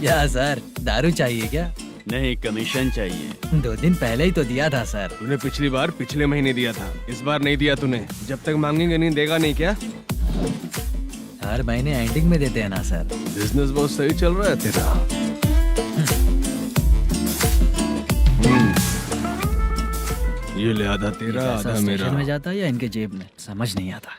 क्या सर, दारू चाहिए क्या? नहीं, कमीशन चाहिए। 2 दिन पहले ही तो दिया था सर। तूने पिछली बार पिछले महीने दिया था, इस बार नहीं दिया तूने। जब तक मांगेंगे नहीं देगा नहीं क्या? हर महीने एंडिंग में देते हैं ना सर। बिजनेस बहुत सही चल रहा है तेरा। ये ले आधा तेरा, पैसा आधा स्टेशन मेरा। में जाता है या इनके जेब में, समझ नहीं आता।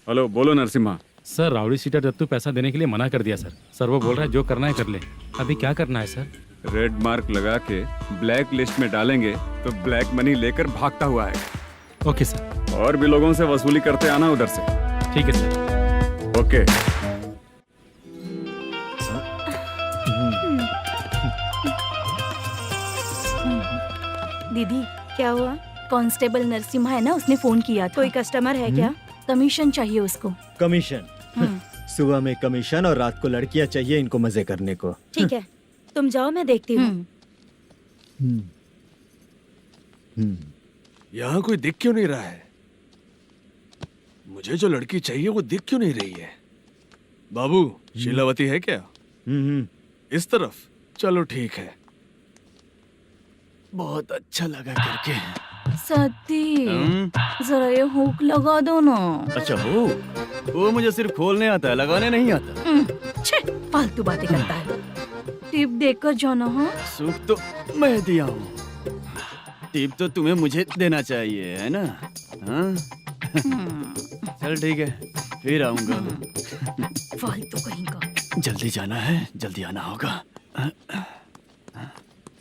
हेलो, बोलो Narasimha. Sir, rowdy seater Dattu पैसा देने के लिए मना कर दिया सर। सर वो बोल रहा है जो करना है कर ले। अभी क्या करना है सर? रेड मार्क लगा के ब्लैक लिस्ट में डालेंगे तो ब्लैक मनी लेकर भागता हुआ है। Okay sir. और भी लोगों से वसूली करते आना उधर से। ठीक है सर। ओके। दीदी क्या हुआ? कांस्टेबल नरसिम्हा है ना, उसने फोन किया। कोई कस्टमर है क्या? कमीशन चाहिए उसको। कमीशन? सुबह में कमीशन और रात को लड़कियां चाहिए इनको मजे करने को। ठीक है, तुम जाओ, मैं देखती हूँ। यहाँ कोई दिख क्यों नहीं रहा है? मुझे जो लड़की चाहिए वो दिख क्यों नहीं रही है? बाबू, शीलावती है क्या? इस तरफ? चलो ठीक है। बहुत अच्छा लगा करके। सती, जरा ये हुक लगा दो ना। अच्छा वो मुझे सिर्फ खोलने आता है, लगाने नहीं आता। छे, फालतू बातें करता है। टिप देकर जाना। हाँ, सुख तो मैं दिया हूँ, टिप तो तुम्हें मुझे देना चाहिए, है ना? हाँ? चल ठीक है, फिर आऊंगा। फालतू कहीं का। जल्दी जाना है, जल्दी आना होगा।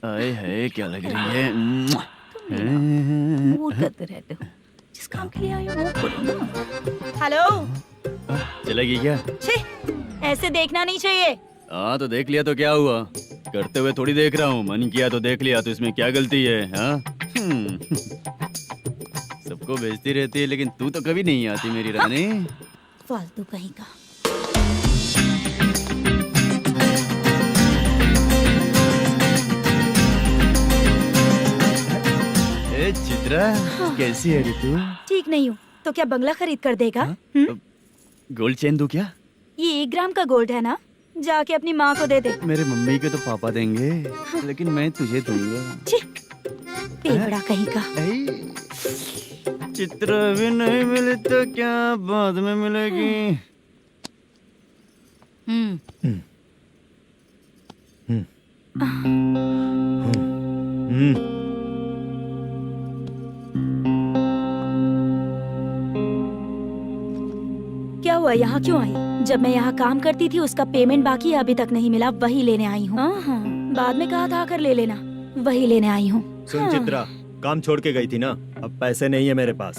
आए है, क्या लग रही है? मूड करते रहते हो। जिस काम के लिए आए हो वो करो ना। हेलो, चलेगी क्या? छे, ऐसे देखना नहीं चाहिए। हाँ तो देख लिया तो क्या हुआ? करते हुए थोड़ी देख रहा हूँ, मन किया तो देख लिया, तो इसमें क्या गलती है? हाँ? सबको भेजती रहती है लेकिन तू तो कभी नहीं आती मेरी रानी। फालतू कहीं का। ए चित्रा, कैसी है रे तू? ठीक नहीं हूँ तो क्या बंगला खरीद कर देगा? गोल्ड चेन दूं क्या? ये 1 ग्राम का गोल्ड है ना, जाके अपनी माँ को दे दे। मेरे मम्मी के तो पापा देंगे, लेकिन मैं तुझे दूंगा। पेवड़ा कहीं का। चित्रा भी नहीं मिली तो क्या बाद में मिलेगी? क्या हुआ, यहाँ क्यों आई? जब मैं यहाँ काम करती थी उसका पेमेंट बाकी है, अभी तक नहीं मिला, वही लेने आई हूँ। बाद में कहा था आकर ले लेना, वही लेने आई हूँ। सुन चित्रा, काम छोड़ के गई थी ना, अब पैसे नहीं है मेरे पास।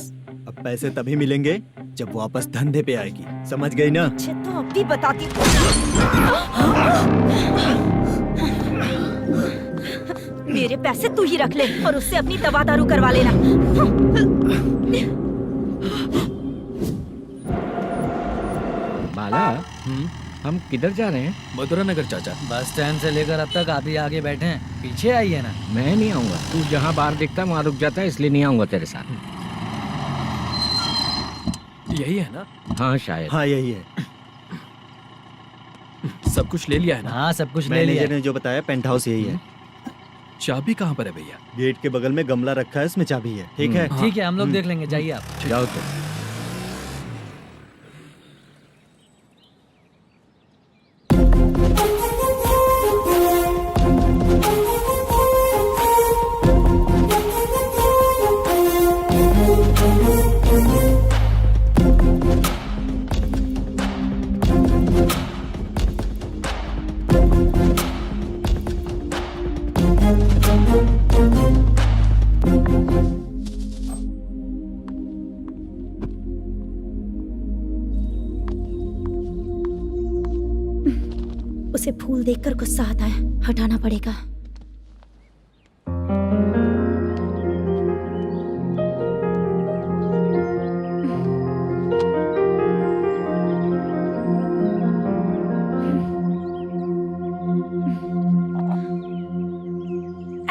अब पैसे तभी मिलेंगे जब वापस धंधे पे आएगी, समझ गई ना? अच्छा तो अब भी बताती। मेरे पैसे तू ही रख ले और उससे अपनी दवा दारू करवा लेना। बाला, हम किधर जा रहे हैं? मथुरा नगर चाचा। बस स्टैंड से लेकर अब तक आप ही आगे बैठे हैं, पीछे आइए ना। मैं नहीं आऊंगा, तू जहाँ बाहर दिखता वहाँ रुक जाता है, इसलिए नहीं आऊंगा तेरे साथ। यही है ना? हाँ शायद। हाँ यही है। सब कुछ ले लिया है ना? हाँ सब कुछ ले लिया। मैनेजर ने जो बताया पेंट हाउस यही है। चाबी कहाँ पर है भैया? गेट के बगल में गमला रखा है, उसमें चाबी है। ठीक है? ठीक है, हम लोग देख लेंगे, जाइए आप। जाओ तो। उसे फूल देखकर गुस्सा आता है, हटाना पड़ेगा।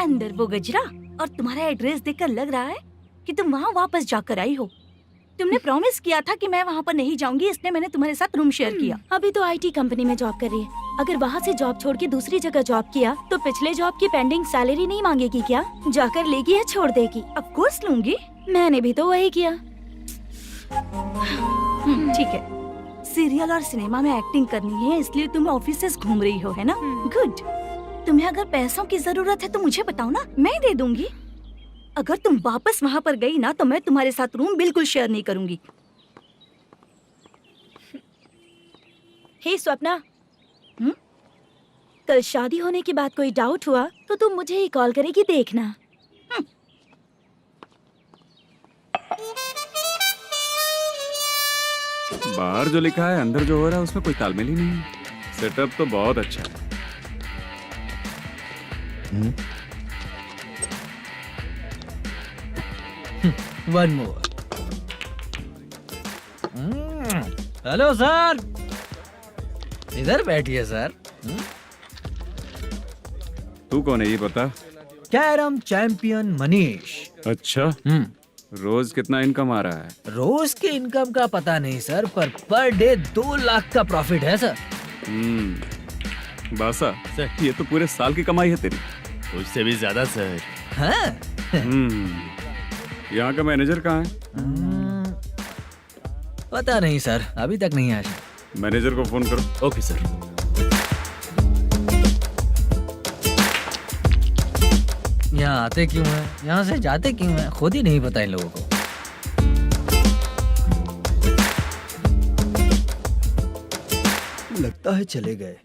अंदर वो गजरा और तुम्हारा एड्रेस देखकर लग रहा है कि तुम वहाँ वापस जाकर आई हो। तुमने प्रॉमिस किया था कि मैं वहाँ पर नहीं जाऊंगी, इसलिए मैंने तुम्हारे साथ रूम शेयर किया। अभी तो आईटी कंपनी में जॉब कर रही है। अगर वहाँ से जॉब छोड़ के दूसरी जगह जॉब किया तो पिछले जॉब की पेंडिंग सैलरी नहीं मांगेगी क्या? जाकर लेगी या छोड़ देगी? ऑफ कोर्स लूंगी। मैंने भी तो वही किया। ठीक है, सीरियल और सिनेमा में एक्टिंग करनी है, इसलिए तुम ऑफिसेस घूम रही हो, है ना? गुड। तुम्हें अगर पैसों की जरूरत है तो मुझे बताओ ना, मैं दे दूंगी। अगर तुम वापस वहाँ पर गई ना तो मैं तुम्हारे साथ रूम बिल्कुल शेयर नहीं करूंगी। हे स्वप्ना, कल शादी होने की बात कोई डाउट हुआ तो तुम मुझे ही कॉल करेगी, देखना। बाहर जो लिखा है अंदर जो हो रहा है उसमें कोई तालमेल ही नहीं है। सेटअप तो बहुत अच्छा है। One more. हेलो सर, इधर बैठिए सर। तू कौन है ये बता। Carrom champion Manish. अच्छा, रोज कितना इनकम आ रहा है? रोज के इनकम का पता नहीं सर, पर डे 2 लाख का प्रॉफिट है सर। बासा ये तो पूरे साल की कमाई है तेरी। उससे भी ज्यादा सर। हाँ? यहाँ का मैनेजर कहाँ है? पता नहीं सर, अभी तक नहीं आया। मैनेजर को फोन करो। Okay sir. यहाँ आते क्यों हैं, यहाँ से जाते क्यों हैं, खुद ही नहीं पता इन लोगों को। लगता है चले गए।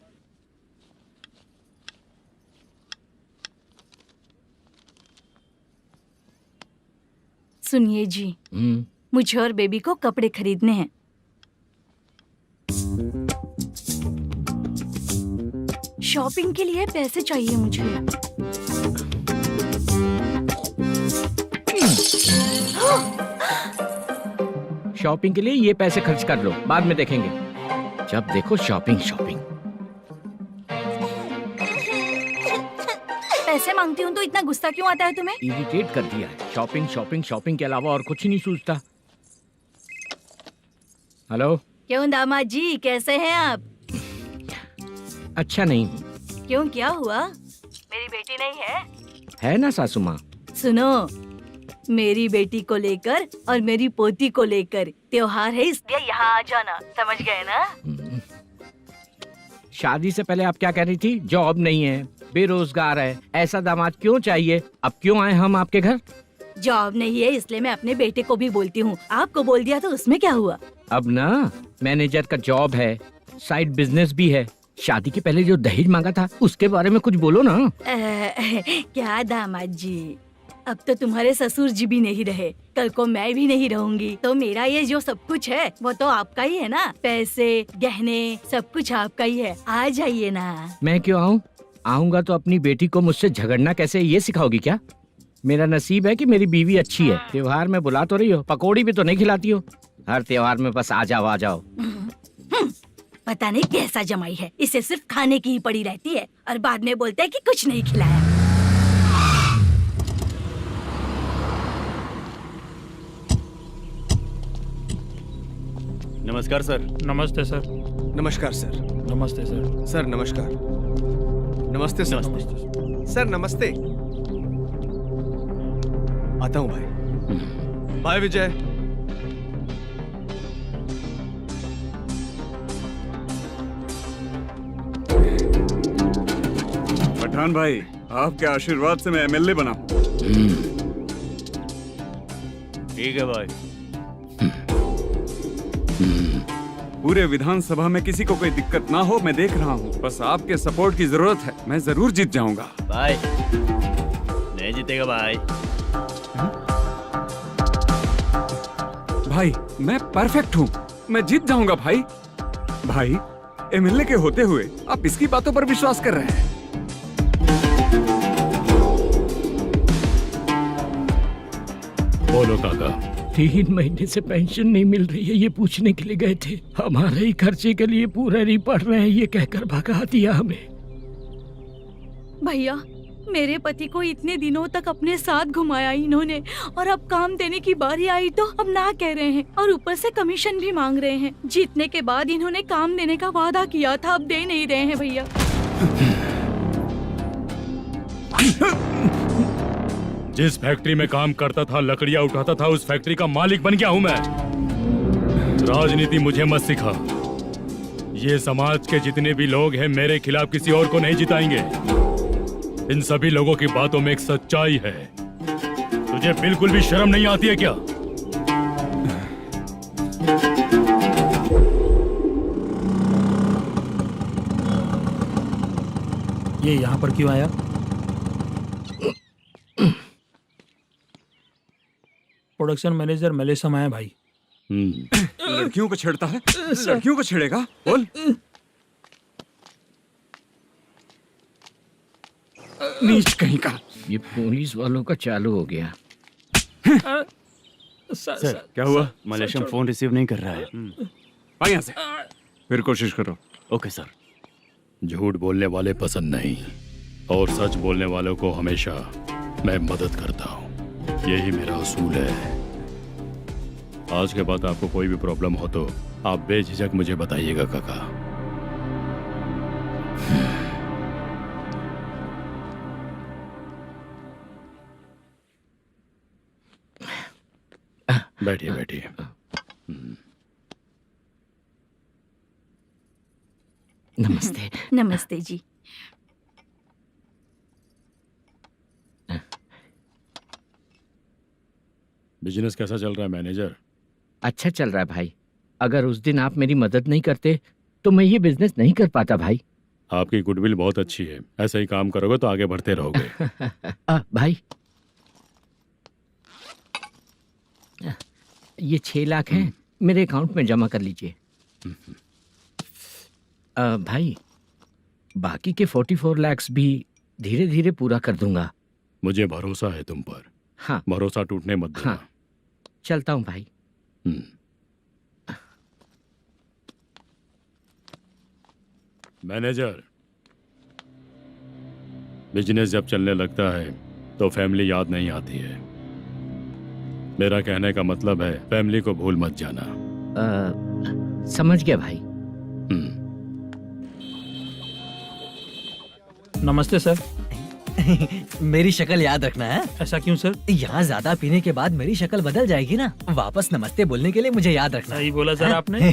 सुनिए जी, मुझे और बेबी को कपड़े खरीदने हैं। शॉपिंग के लिए पैसे चाहिए मुझे। शॉपिंग के लिए ये पैसे खर्च कर लो, बाद में देखेंगे। जब देखो शॉपिंग शॉपिंग। पैसे मांगती हूँ तो इतना गुस्सा क्यों आता है तुम्हें? इरिटेट कर दिया है। शॉपिंग शॉपिंग शॉपिंग के अलावा और कुछ नहीं सूझता। हेलो। क्यों दामाद जी, कैसे हैं आप? अच्छा नहीं। क्यों, क्या हुआ? मेरी बेटी नहीं है? है ना सासू माँ। सुनो, मेरी बेटी को लेकर और मेरी पोती को लेकर त्योहार है, इसलिए यहाँ आ जाना, समझ गए ना? शादी से पहले आप क्या कह रही थी? जॉब नहीं है, बेरोजगार है, ऐसा दामाद क्यों चाहिए? अब क्यों आए हम आपके घर? जॉब नहीं है इसलिए मैं अपने बेटे को भी बोलती हूँ। आपको बोल दिया तो उसमें क्या हुआ? अब ना मैनेजर का जॉब है, साइड बिजनेस भी है। शादी के पहले जो दहेज मांगा था उसके बारे में कुछ बोलो ना। क्या दामाद जी, अब तो तुम्हारे ससुर जी भी नहीं रहे, कल को मैं भी नहीं रहूंगी, तो मेरा ये जो सब कुछ है वो तो आपका ही है ना। पैसे, गहने, सब कुछ आपका ही है। आ जाइए ना। मैं क्यों आऊँ? आऊंगा तो अपनी बेटी को मुझसे झगड़ना कैसे ये सिखाओगी क्या? मेरा नसीब है कि मेरी बीवी अच्छी है। त्योहार में बुला तो रही हो, पकौड़ी भी तो नहीं खिलाती हो। हर त्योहार में बस आ जाओ आ जाओ। पता नहीं कैसा जमाई है, इसे सिर्फ खाने की ही पड़ी रहती है और बाद में बोलते हैं कि कुछ नहीं खिलाया। नमस्कार सर। नमस्ते सर। नमस्कार सर। नमस्ते सर। सर नमस्कार। नमस्ते सर। नमस्ते। सर नमस्ते। आता हूँ भाई। बाय विजय। पठान भाई, आपके आशीर्वाद से मैं एमएलए बना हूँ। ठीक है भाई। पूरे विधानसभा में किसी को कोई दिक्कत ना हो, मैं देख रहा हूँ। बस आपके सपोर्ट की जरूरत है, मैं जरूर जीत जाऊंगा। भाई नहीं जीतेगा भाई। भाई मैं परफेक्ट हूँ, मैं जीत जाऊंगा भाई। भाई एमएलए के होते हुए आप इसकी बातों पर विश्वास कर रहे हैं। बोलो काका। 3 महीने से पेंशन नहीं मिल रही है, ये पूछने के लिए गए थे। हमारे ही खर्चे के लिए पूरा नहीं पड़ रहे हैं, ये कहकर भगा दिया हमें। भैया, मेरे पति को इतने दिनों तक अपने साथ घुमाया इन्होंने, और अब काम देने की बारी आई तो अब ना कह रहे हैं, और ऊपर से कमीशन भी मांग रहे हैं। जीतने के बाद इन्होंने काम देने का वादा किया था, अब दे नहीं रहे हैं भैया। जिस फैक्ट्री में काम करता था, लकड़ियां उठाता था, उस फैक्ट्री का मालिक बन गया हूं मैं। राजनीति मुझे मत सिखा। ये समाज के जितने भी लोग हैं मेरे खिलाफ किसी और को नहीं जिताएंगे। इन सभी लोगों की बातों में एक सच्चाई है। तुझे बिल्कुल भी शर्म नहीं आती है क्या? ये यहाँ पर क्यों आया? प्रोडक्शन मैनेजर मलेशम आया भाई। लड़कियों को छेड़ता है, लड़कियों को छेड़ेगा? बोल। नीच कहीं का। ये पुलिस वालों का चालू हो गया। सर क्या हुआ? मलेशियन फोन रिसीव नहीं कर रहा है। आ यहाँ से। फिर कोशिश करो। Okay sir. झूठ बोलने वाले पसंद नहीं, और सच बोलने वालों को हमेशा मैं मदद करता हूँ। यही मेरा असूल है। आज के बाद आपको कोई भी प्रॉब्लम हो तो आप बेझिझक मुझे बताइएगा काका। बैठिए बैठिए। नमस्ते। नमस्ते जी। बिजनेस कैसा चल रहा है मैनेजर? अच्छा चल रहा है भाई। अगर उस दिन आप मेरी मदद नहीं करते तो मैं ये बिजनेस नहीं कर पाता भाई। आपकी गुडविल बहुत अच्छी है। ऐसा ही काम करोगे तो आगे बढ़ते रहोगे। भाई ये 6 लाख हैं, मेरे अकाउंट में जमा कर लीजिए। भाई बाकी के 44 लाख भी धीरे धीरे पूरा कर दूंगा। मुझे भरोसा है तुम पर। हाँ भरोसा टूटने मत देना। हाँ चलता हूँ भाई। मैनेजर, बिजनेस जब चलने लगता है तो फैमिली याद नहीं आती है। मेरा कहने का मतलब है फैमिली को भूल मत जाना। समझ गया भाई। नमस्ते सर। मेरी शक्ल याद रखना है। ऐसा क्यों सर? यहाँ ज्यादा पीने के बाद मेरी शक्ल बदल जाएगी ना। वापस नमस्ते बोलने के लिए मुझे याद रखना। सही बोला सर आपने।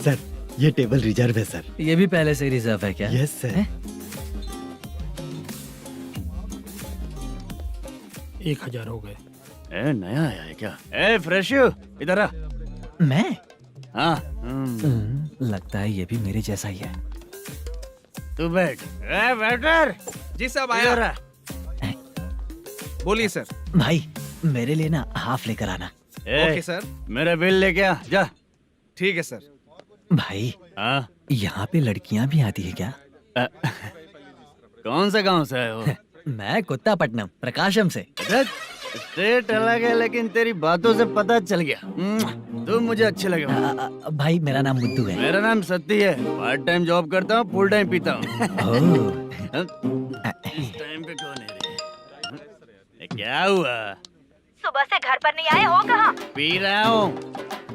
सर ये टेबल रिजर्व है सर। ये भी पहले से रिजर्व है क्या? Yes sir. 1000 हो गए। ए नया आया है क्या? ए फ्रेश इधर आ। मैं? हाँ लगता है ये भी मेरे जैसा ही है। तू बैठ। ए वेटर। जी साहब इधर आया। आ। बोलिए सर। भाई मेरे लिए ना हाफ लेकर आना। Okay sir. मेरा बिल लेके आ जा। ठीक है सर। भाई हाँ यहाँ पे लड़कियाँ भी आती है क्या? कौन सा गांव से है वो? मैं कुत्तापट्टनम प्रकाशम से। स्टेट अलग है लेकिन तेरी बातों से पता चल गया। तू मुझे अच्छे लगे। भाई मेरा नाम मुद्दू है। मेरा नाम सत्ती है। पार्ट टाइम जॉब करता हूँ, फुल टाइम पीता हूँ। इस टाइम पे कौन है रे? क्या हुआ? सुबह से घर पर नहीं आए हो? कहाँ? पी रहा हूँ।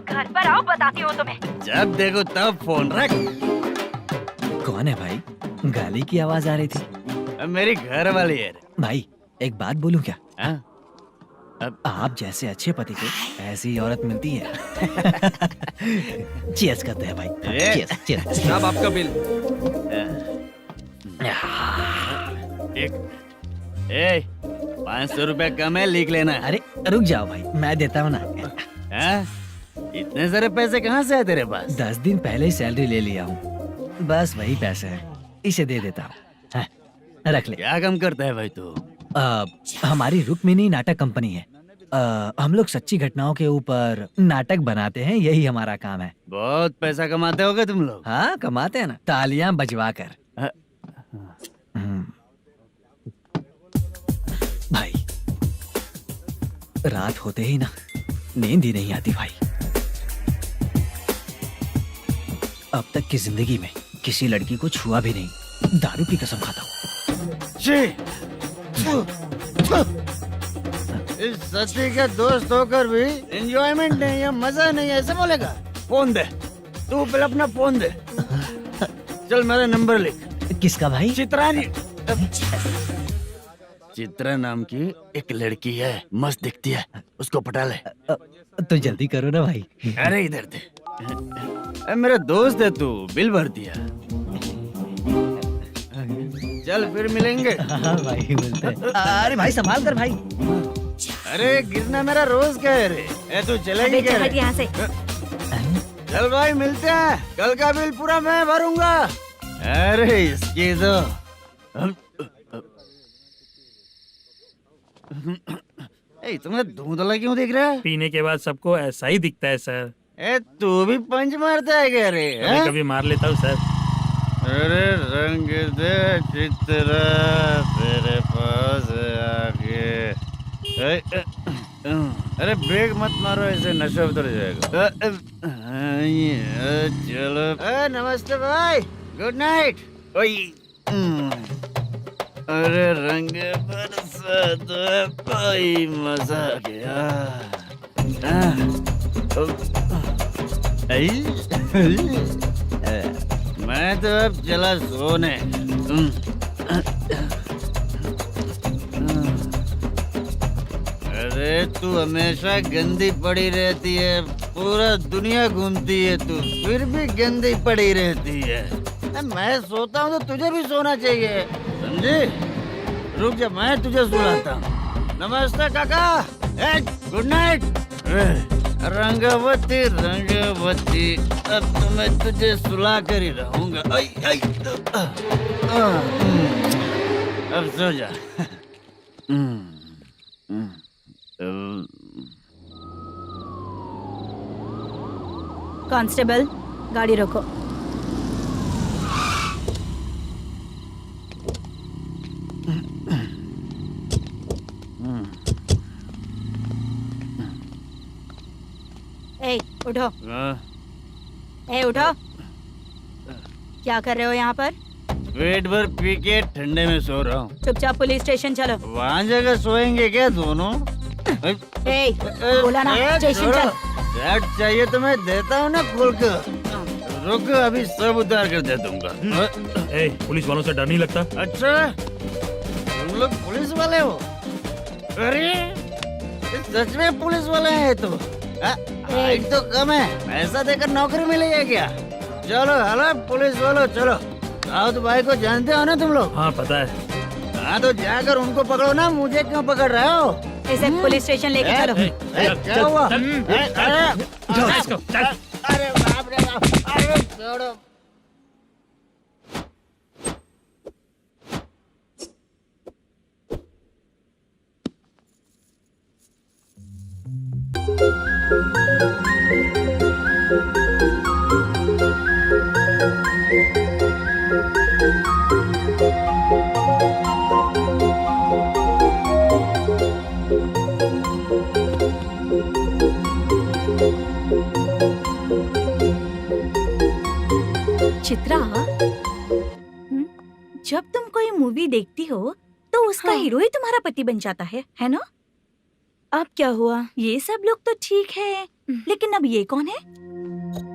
घर पर आओ, बताती हूँ तुम्हें। जब देखो तब फोन रख। कौन है भाई? गाली की आवाज आ रही थी। मेरी घर वाली है। भाई एक बात बोलूं क्या? हाँ? अब आप जैसे अच्छे पति को ऐसी औरत मिलती है। चीयर्स करते हैं भाई। Cheers cheers. साहब आपका बिल। एक 500 रुपया कम है, लिख लेना। अरे रुक जाओ भाई, मैं देता हूँ ना। हाँ? इतने सारे पैसे कहाँ से आए तेरे पास? 10 दिन पहले ही सैलरी ले लिया हूँ। बस वही पैसे हैं, इसे दे देता हूँ। हाँ, रख ले। क्या काम करता है भाई तू? हमारी रुक्मिनी नाटक कंपनी है। हम लोग सच्ची घटनाओं के ऊपर नाटक बनाते हैं, यही हमारा काम है। बहुत पैसा कमाते होगे तुम लोग। हाँ कमाते हैं ना, तालियां बजवा कर। भाई रात होते ही ना नींद ही नहीं आती भाई। अब तक की जिंदगी में किसी लड़की को छुआ भी नहीं, दारू की कसम खाता हूँ। इस सच्ची का दोस्त होकर भी एंजॉयमेंट नहीं है, मजा नहीं है, ऐसे बोलेगा? फोन दे, तू पहले अपना फोन दे। चल मेरा नंबर लिख। किसका भाई? चित्रानी। चित्रा नाम की एक लड़की है, मस्त दिखती है, उसको पटा ले। तो जल्दी करो ना भाई। अरे इधर दे। अरे मेरा दोस्त है तू, बिल भर दिया। चल फिर मिलेंगे। हाँ भाई मिलते हैं। अरे भाई संभाल कर भाई। अरे गिरना मेरा रोज का है रे। ए तू चलेगी क्या रे? यहाँ से। चल भाई मिलते हैं, कल का बिल पूरा मैं भरूंगा। अरे इसकी तो ए तुम्हें धुंधला क्यों दिख रहा है? पीने के बाद सबको ऐसा ही दिखता है सर। ए तू भी पंच मारता है क्या रे? कभी कभी मार लेता हूँ सर। अरे रंग दे चित्रा तेरे पास आके। अरे ब्रेक मत मारो, ऐसे नशा उतर जाएगा। चलो। नमस्ते भाई, गुड नाइट। अरे रंग बरसात भाई, मजा आ गया। मैं तो अब चला सोने। अरे तू हमेशा गंदी पड़ी रहती है, पूरा दुनिया घूमती है तू, फिर भी गंदी पड़ी रहती है। मैं सोता हूँ तो तुझे भी सोना चाहिए, समझे? रुक जा, मैं तुझे सुलाता हूँ। नमस्ते काका, गुड नाइट। रंगवती रंगवती, अब तो मैं तुझे सुला कर ही रहूंगा। अब सो जा। कांस्टेबल, गाड़ी रोको। ए, उठो। ए, उठो। क्या कर रहे हो यहाँ पर? पेट भर पी के ठंडे में सो रहा हूँ। चुपचाप पुलिस स्टेशन चलो। वहाँ जगह सोएंगे क्या दोनों? ए, बोला ना स्टेशन चल। शर्ट चाहिए तो मैं देता हूँ ना खोल कर। रुक, अभी सब उतार कर दे दूंगा। ए, पुलिस वालों से डर नहीं लगता? अच्छा, तुम लोग पुलिस वाले हो? अरे सच में पुलिस वाले हैं तो? हाइट तो कम है, पैसा देकर नौकरी मिलेगी क्या? चलो हेलो पुलिस वालों, चलो। राउत भाई को जानते हो ना तुम लोग? हाँ पता है। हाँ तो जाकर उनको पकड़ो ना, मुझे क्यों पकड़ रहे हो? इसे पुलिस स्टेशन लेके चलो। क्या हुआ? चल। अरे बाप रे बाप, अरे छोड़ो। चित्रा, जब तुम कोई मूवी देखती हो तो उसका हीरो ही तुम्हारा पति बन जाता है ना? अब क्या हुआ? ये सब लोग तो ठीक है, लेकिन अब ये कौन है?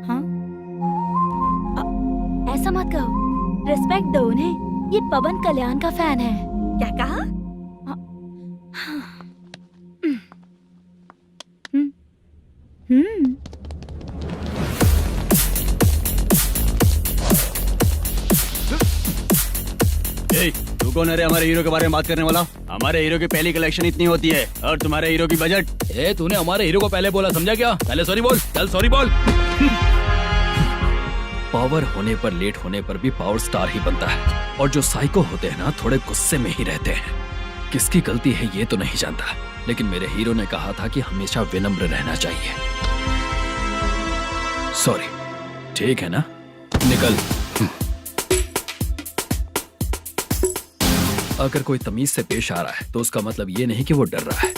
हाँ? ऐसा मत कहो, रिस्पेक्ट दो उन्हें। ये पवन कल्याण का फैन है। क्या कहा? तू कौन है रे हमारे हीरो के बारे में बात करने वाला? हमारे हीरो की पहली कलेक्शन इतनी होती है और तुम्हारे हीरो की बजट। तूने हमारे हीरो को पहले बोला, समझा क्या? पहले सॉरी बोल, चल सॉरी बोल। पावर होने पर, लेट होने पर भी पावर स्टार ही बनता है। और जो साइको होते हैं ना, थोड़े गुस्से में ही रहते हैं। किसकी गलती है ये तो नहीं जानता, लेकिन मेरे हीरो ने कहा था कि हमेशा विनम्र रहना चाहिए। सॉरी, ठीक है ना? निकल। अगर कोई तमीज से पेश आ रहा है तो उसका मतलब ये नहीं कि वो डर रहा है।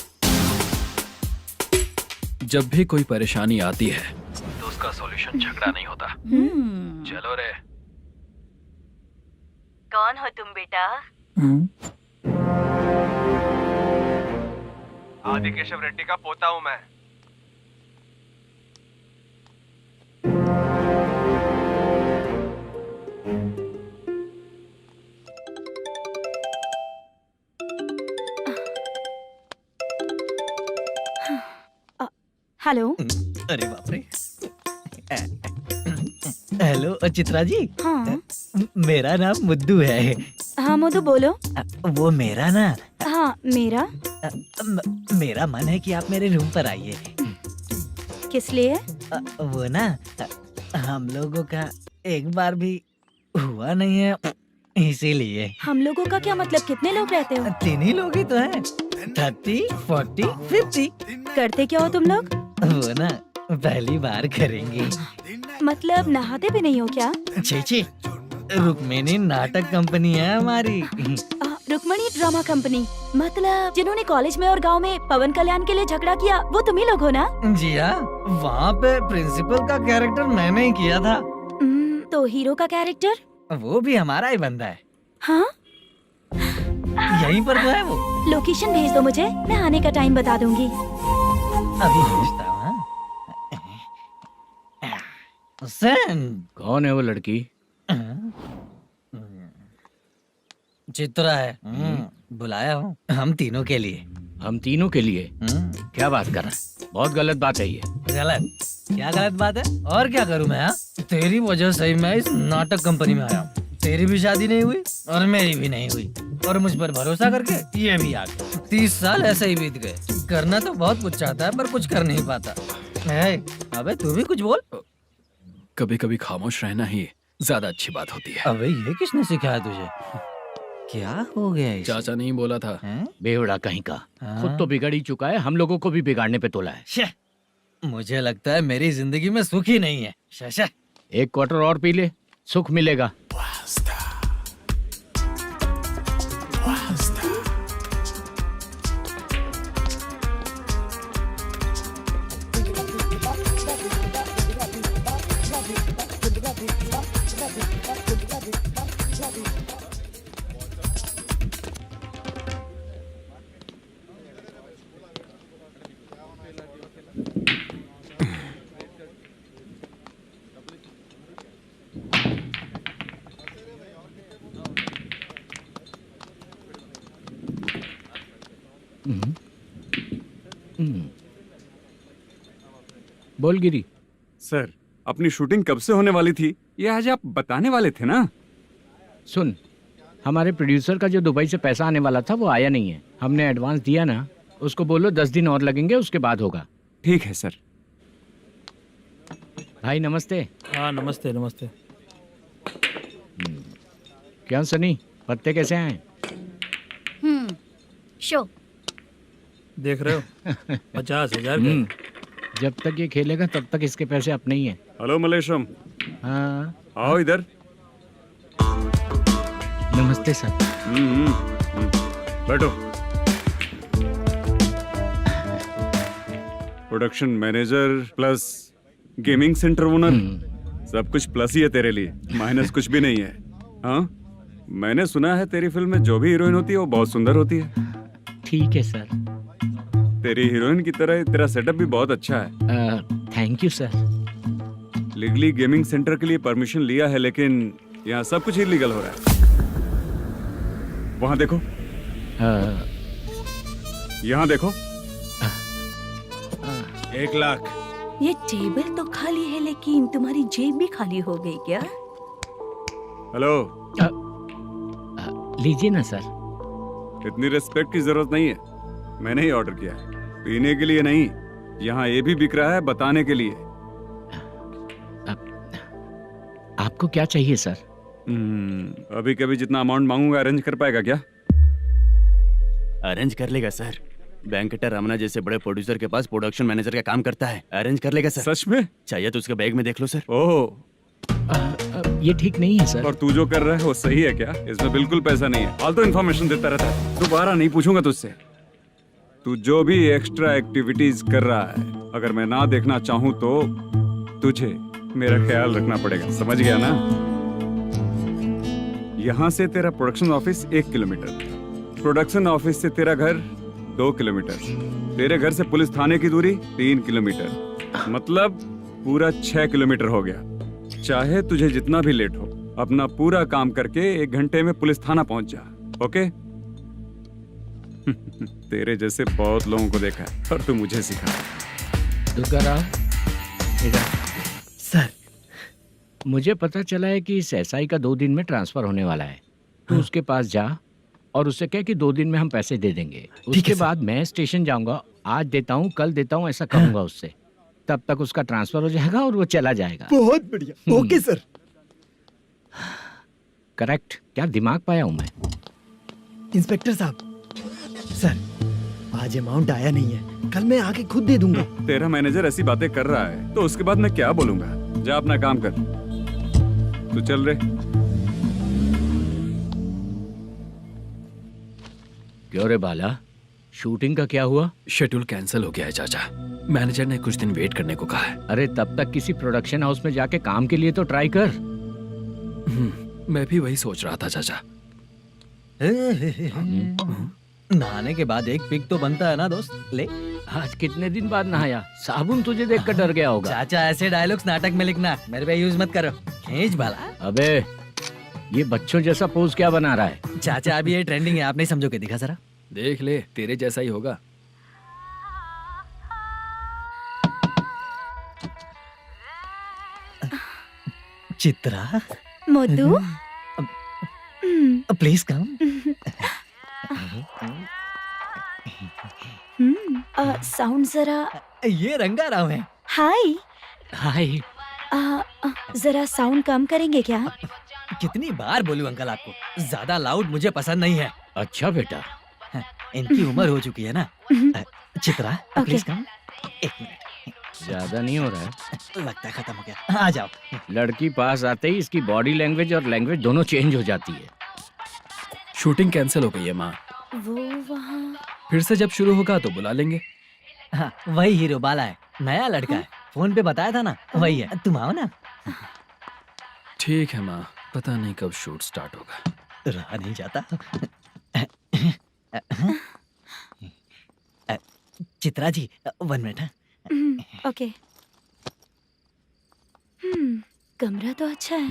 जब भी कोई परेशानी आती है तो उसका सॉल्यूशन झगड़ा नहीं होता। चलो रे। कौन हो तुम बेटा? आदि केशव रेड्डी का पोता हूँ मैं। हेलो। अरे बाप रे। हेलो चित्रा जी। हाँ मेरा नाम मुद्दू है। हाँ मधु बोलो। वो मेरा ना हाँ मेरा। मेरा मन है कि आप मेरे रूम पर आइए। किस लिए? वो ना हम लोगों का एक बार भी हुआ नहीं है, इसीलिए। हम लोगों का क्या मतलब? कितने लोग रहते हो? 3 ही लोग ही तो हैं। 30, 40, 50। करते क्या हो तुम लोग? वो ना पहली बार करेंगे। मतलब नहाते भी नहीं हो क्या? छी, रुक्मिणी नाटक कंपनी है हमारी। Rukmani drama company. मतलब जिन्होंने कॉलेज में और गांव में पवन कल्याण के लिए झगड़ा किया वो तुम ही लोग हो ना? जी हाँ, वहाँ पे प्रिंसिपल का कैरेक्टर मैंने ही किया था। तो हीरो का कैरेक्टर? वो भी हमारा ही बंदा है। हाँ यहीं पर तो है वो। लोकेशन भेज दो मुझे, मैं आने का टाइम बता दूंगी। अभी भेजता हूँ। कौन है वो लड़की? चित्रा है। बुलाया हूँ हम तीनों के लिए। हम तीनों के लिए? क्या बात कर रहा है? बहुत गलत बात है ये। गलत? क्या गलत बात है? और क्या करूँ मैं? तेरी वजह से ही मैं इस नाटक कंपनी में आया हूँ। तेरी भी शादी नहीं हुई और मेरी भी नहीं हुई, और मुझ पर भरोसा करके ये भी आ गया। 30 साल ऐसे ही बीत गए। करना तो बहुत कुछ चाहता है पर कुछ कर नहीं पाता। अबे तू भी कुछ बोल। कभी कभी खामोश रहना ही ज्यादा अच्छी बात होती है। अबे ये किसने सिखाया तुझे? क्या हो गया इसे? चाचा नहीं बोला था। बेवड़ा कहीं का। खुद तो बिगड़ ही चुका है, हम लोगों को भी बिगाड़ने पे तोला है। मुझे लगता है मेरी जिंदगी में सुख ही नहीं है। शशा 1 क्वार्टर और पी ले, सुख मिलेगा। बोल गिरी। सर, अपनी शूटिंग कब से होने वाली थी ये आज आप बताने वाले थे ना? सुन, हमारे प्रोड्यूसर का जो दुबई से पैसा आने वाला था वो आया नहीं है। हमने एडवांस दिया ना, उसको बोलो 10 दिन और लगेंगे, उसके बाद होगा। ठीक है सर। भाई नमस्ते। हाँ नमस्ते नमस्ते। क्या सनी, पत्ते कैसे आए? शो देख रहे हो 50,000 का। जब तक ये खेलेगा तब तक इसके पैसे अपने ही हैं। हेलो मलेशम। हाँ आओ इधर। नमस्ते सर। बैठो। Production manager plus gaming centre owner, सब कुछ प्लस ही है तेरे लिए, माइनस कुछ भी नहीं है। हाँ, मैंने सुना है तेरी फिल्म में जो भी हीरोइन होती है वो बहुत सुंदर होती है। ठीक है सर। तेरी हीरोइन की तरह तेरा सेटअप भी बहुत अच्छा है। Thank you sir. Legally gaming centre के लिए परमिशन लिया है, लेकिन यहाँ सब कुछ इलीगल हो रहा है। वहाँ देखो, यहाँ देखो। 1 लाख। ये टेबल तो खाली है लेकिन तुम्हारी जेब भी खाली हो गई क्या? हेलो। लीजिए ना सर। इतनी रिस्पेक्ट की जरूरत नहीं है, मैंने ही ऑर्डर किया है। पीने के लिए नहीं, यहाँ ये भी बिक रहा है बताने के लिए। आपको क्या चाहिए सर? अभी कभी जितना अमाउंट मांगूंगा अरेंज कर पाएगा क्या? अरेंज कर लेगा सर। वेंकटर रमना जैसे बड़े प्रोड्यूसर के पास प्रोडक्शन मैनेजर का काम करता है, अरेंज कर लेगा सर। सच में? चाहिए तो उसके बैग में देख लो सर। ओह, ये ठीक नहीं है सर। और तू जो कर रहा है वो सही है क्या? इसमें बिल्कुल पैसा नहीं है, फालतू इन्फॉर्मेशन देता रहता है। दोबारा नहीं पूछूंगा तुझसे। तू जो भी एक्स्ट्रा एक्टिविटीज कर रहा है, अगर मैं ना देखना चाहूं तो तुझे मेरा ख्याल रखना पड़ेगा, समझ गया ना? यहाँ से तेरा production office 1 kilometre, production office से तेरा घर 2 किलोमीटर, तेरे घर से पुलिस थाने की दूरी 3 किलोमीटर, मतलब पूरा 6 किलोमीटर हो गया। चाहे तुझे जितना भी लेट हो, अपना पूरा काम करके 1 घंटे में पुलिस थाना पहुंच जा, ओके? तेरे जैसे बहुत लोगों को देखा है और तू मुझे सिखा। सर, मुझे पता चला है कि इस एसआई का 2 दिन में ट्रांसफर होने वाला है। तो उसके पास जा और उससे कह कि 2 दिन में हम पैसे दे देंगे। उसके बाद मैं स्टेशन जाऊंगा, आज देता हूँ कल देता हूँ ऐसा कहूंगा उससे। तब तक उसका ट्रांसफर हो जाएगा और वो चला जाएगा। बहुत बढ़िया, ओके सर। करेक्ट, क्या दिमाग पाया हूँ मैं। इंस्पेक्टर साहब, सर आज अमाउंट आया नहीं है, कल मैं आके खुद दे दूंगा। तेरा मैनेजर ऐसी बातें कर रहा है तो उसके बाद मैं क्या बोलूंगा? जा अपना काम कर, तू चल रे। क्यों रे बाला, शूटिंग का क्या हुआ? शेड्यूल कैंसिल हो गया है चाचा, मैनेजर ने कुछ दिन वेट करने को कहा है। अरे तब तक किसी प्रोडक्शन हाउस में जाके काम के लिए तो ट्राई कर। मैं भी वही सोच रहा था चाचा। नहाने के बाद एक पिक तो बनता है ना दोस्त। ले, आज कितने दिन बाद नहाया? साबुन तुझे देखकर डर गया होगा। चाचा ऐसे डायलॉग्स नाटक में लिखना, मेरे पे यूज मत करो। खींच बाला। अबे ये बच्चों जैसा पोज क्या बना रहा है? चाचा अभी ये ट्रेंडिंग है, आप नहीं समझोगे, दिखा जरा। देख ले, तेरे जैसा ही होगा। Chitra, Modu, please come. Sound जरा। ये रंगाराव है। हाय। हाय। जरा साउंड कम करेंगे क्या? कितनी बार बोलूं अंकल आपको, ज्यादा लाउड मुझे पसंद नहीं है। अच्छा बेटा, इनकी उम्र हो चुकी है ना। Chitra, please come. 1 मिनट, ज्यादा नहीं हो रहा है? लगता है खत्म हो गया। आ जाओ। लड़की पास आते ही इसकी बॉडी लैंग्वेज और लैंग्वेज दोनों चेंज हो जाती है। शूटिंग कैंसिल हो गई है माँ, वो वहाँ। फिर से जब शुरू होगा तो बुला लेंगे। हाँ, वही हीरो बाला है, नया लड़का है, फोन पे बताया था ना, वही है। तुम आओ ना। ठीक है माँ, पता नहीं कब शूट स्टार्ट होगा। रहा नहीं जाता। चित्रा जी 1 मिनट। ओके। कमरा तो अच्छा है।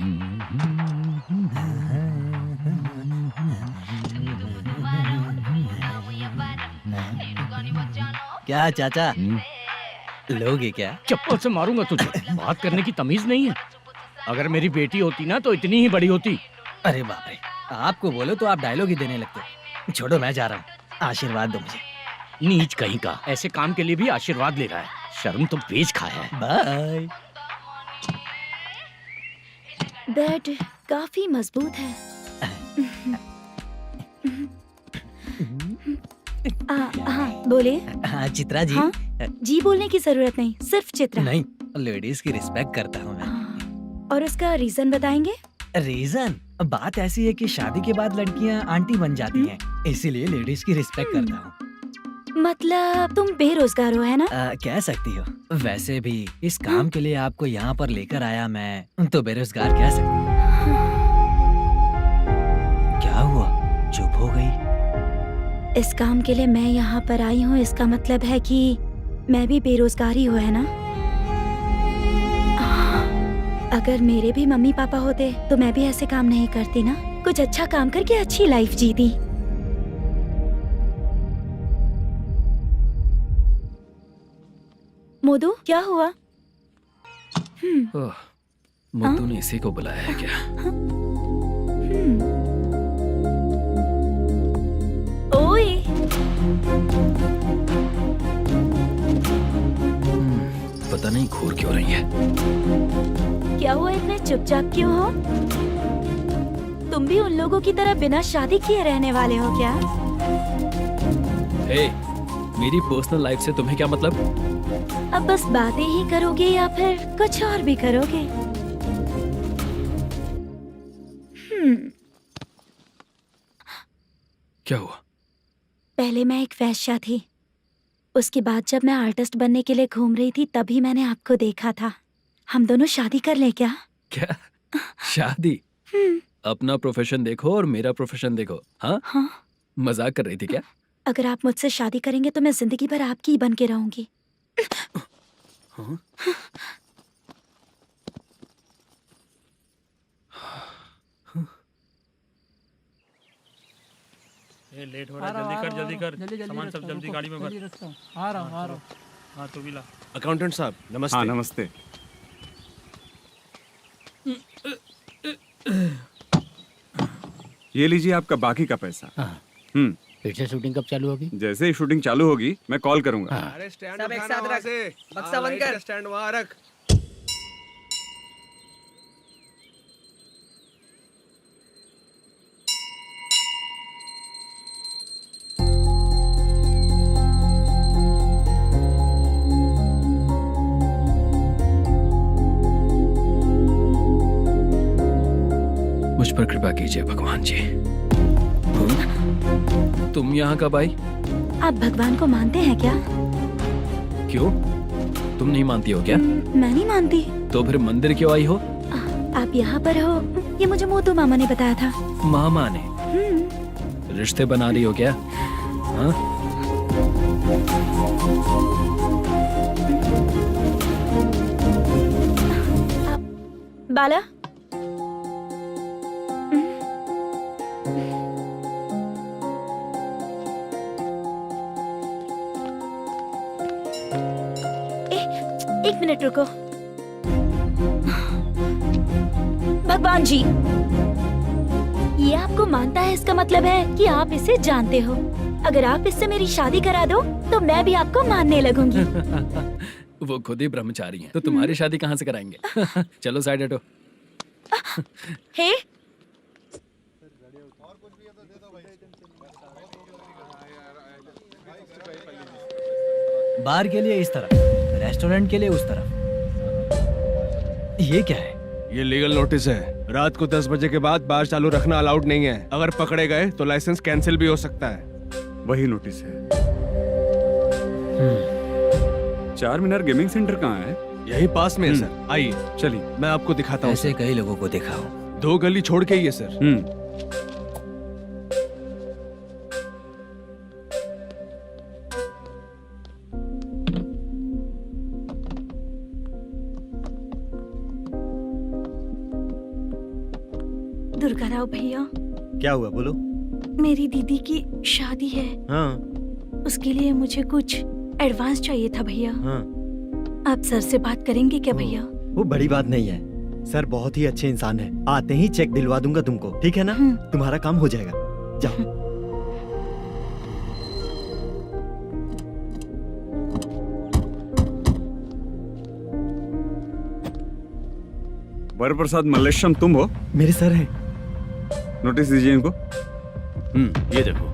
क्या चाचा, लोगे क्या? चप्पल से मारूंगा तुझे। बात करने की तमीज नहीं है। अगर मेरी बेटी होती ना तो इतनी ही बड़ी होती। अरे बाप रे, आपको बोलो तो आप डायलॉग ही देने लगते। छोड़ो, मैं जा रहा हूँ, आशीर्वाद दो मुझे। नीच कहीं का, ऐसे काम के लिए भी आशीर्वाद ले रहा है। शर्म तो बेच खाया है। बाय। बेड काफी मजबूत है। हाँ बोले। हाँ चित्रा जी। हाँ? जी बोलने की जरूरत नहीं, सिर्फ चित्रा। नहीं, लेडीज की रिस्पेक्ट करता हूँ मैं। और उसका रीजन बताएंगे? रीजन? बात ऐसी है कि शादी के बाद लड़कियाँ आंटी बन जाती हैं, इसीलिए लेडीज की रिस्पेक्ट करता हूँ। मतलब तुम बेरोजगार हो, है ना? कह सकती हो। वैसे भी इस काम के लिए आपको यहाँ पर लेकर आया मैं, तो बेरोजगार कह सकती हूँ। क्या हुआ, चुप हो गई? इस काम के लिए मैं यहाँ पर आई हूँ, इसका मतलब है कि मैं भी बेरोजगार ही हूँ, है ना? अगर मेरे भी मम्मी पापा होते तो मैं भी ऐसे काम नहीं करती ना। कुछ अच्छा काम करके अच्छी लाइफ जीती। मोदू, क्या हुआ? मोदू ने इसी को बुलाया है क्या? ओए। पता नहीं घूर क्यों रही है। क्या हुआ, इतने चुपचाप क्यों हो? तुम भी उन लोगों की तरह बिना शादी किए रहने वाले हो क्या? हे, मेरी पर्सनल लाइफ से तुम्हें क्या मतलब? अब बस बातें ही करोगे या फिर कुछ और भी करोगे? क्या हुआ? पहले मैं एक वैश्या थी, उसके बाद जब मैं आर्टिस्ट बनने के लिए घूम रही थी तभी मैंने आपको देखा था। हम दोनों शादी कर ले क्या? क्या शादी? अपना प्रोफेशन देखो और मेरा प्रोफेशन देखो। हाँ, हाँ। मजाक कर रही थी क्या? अगर आप मुझसे शादी करेंगे तो मैं जिंदगी भर आपकी ही बन के रहूंगी। हाँ? ये लेट हो रहा है, जल्दी कर सामान सब जल्दी गाड़ी में भर। आ रहा हूँ। हाँ तू भी ला। अकाउंटेंट साहब नमस्ते। हाँ नमस्ते। ये लीजिए आपका बाकी का पैसा। फिर से शूटिंग कब चालू होगी? जैसे ही शूटिंग चालू होगी मैं कॉल करूंगा। अरे स्टैंड सब एक साथ रख, बक्सा बंद कर, स्टैंड वहाँ रख। मुझ पर कृपा कीजिए भगवान जी। तुम यहाँ कब आई? आप भगवान को मानते हैं क्या? क्यों? तुम नहीं मानती हो क्या? मैं नहीं मानती। तो फिर मंदिर क्यों आई हो? आप यहाँ पर हो ये मुझे मोटू मामा ने बताया था। मामा ने? रिश्ते बना रही हो क्या? हाँ? बाला, एक मिनट रुको। भगवान जी, ये आपको मानता है इसका मतलब है कि आप इसे जानते हो। अगर आप इससे मेरी शादी करा दो तो मैं भी आपको मानने लगूंगी। वो खुद ही ब्रह्मचारी हैं, तो तुम्हारी शादी कहाँ से कराएंगे? चलो साइड हटो। हे, बार के लिए इस तरफ, रेस्टोरेंट के लिए उस तरफ। ये क्या है? ये लीगल नोटिस है। रात को 10 बजे के बाद बार चालू रखना अलाउड नहीं है। अगर पकड़े गए तो लाइसेंस कैंसिल भी हो सकता है। वही नोटिस है। चार मीनार गेमिंग सेंटर कहाँ है? यही पास में है सर, आइए चलिए। मैं आपको दिखाता हूँ। ऐसे कई लोगों को देखा हूँ। 2 गली छोड़ के ही है सर। दुर्गा राव भैया, क्या हुआ बोलो। मेरी दीदी की शादी है। हाँ उसके लिए मुझे कुछ एडवांस चाहिए था भैया। हाँ। आप सर से बात करेंगे क्या भैया? वो बड़ी बात नहीं है, सर बहुत ही अच्छे इंसान है। आते ही चेक दिलवा दूंगा तुमको, ठीक है ना? तुम्हारा काम हो जाएगा, जाओ। वरप्रसाद मल्लेश्वरम तुम हो? मेरे सर हैं। नोटिस दीजिए इनको। ये देखो।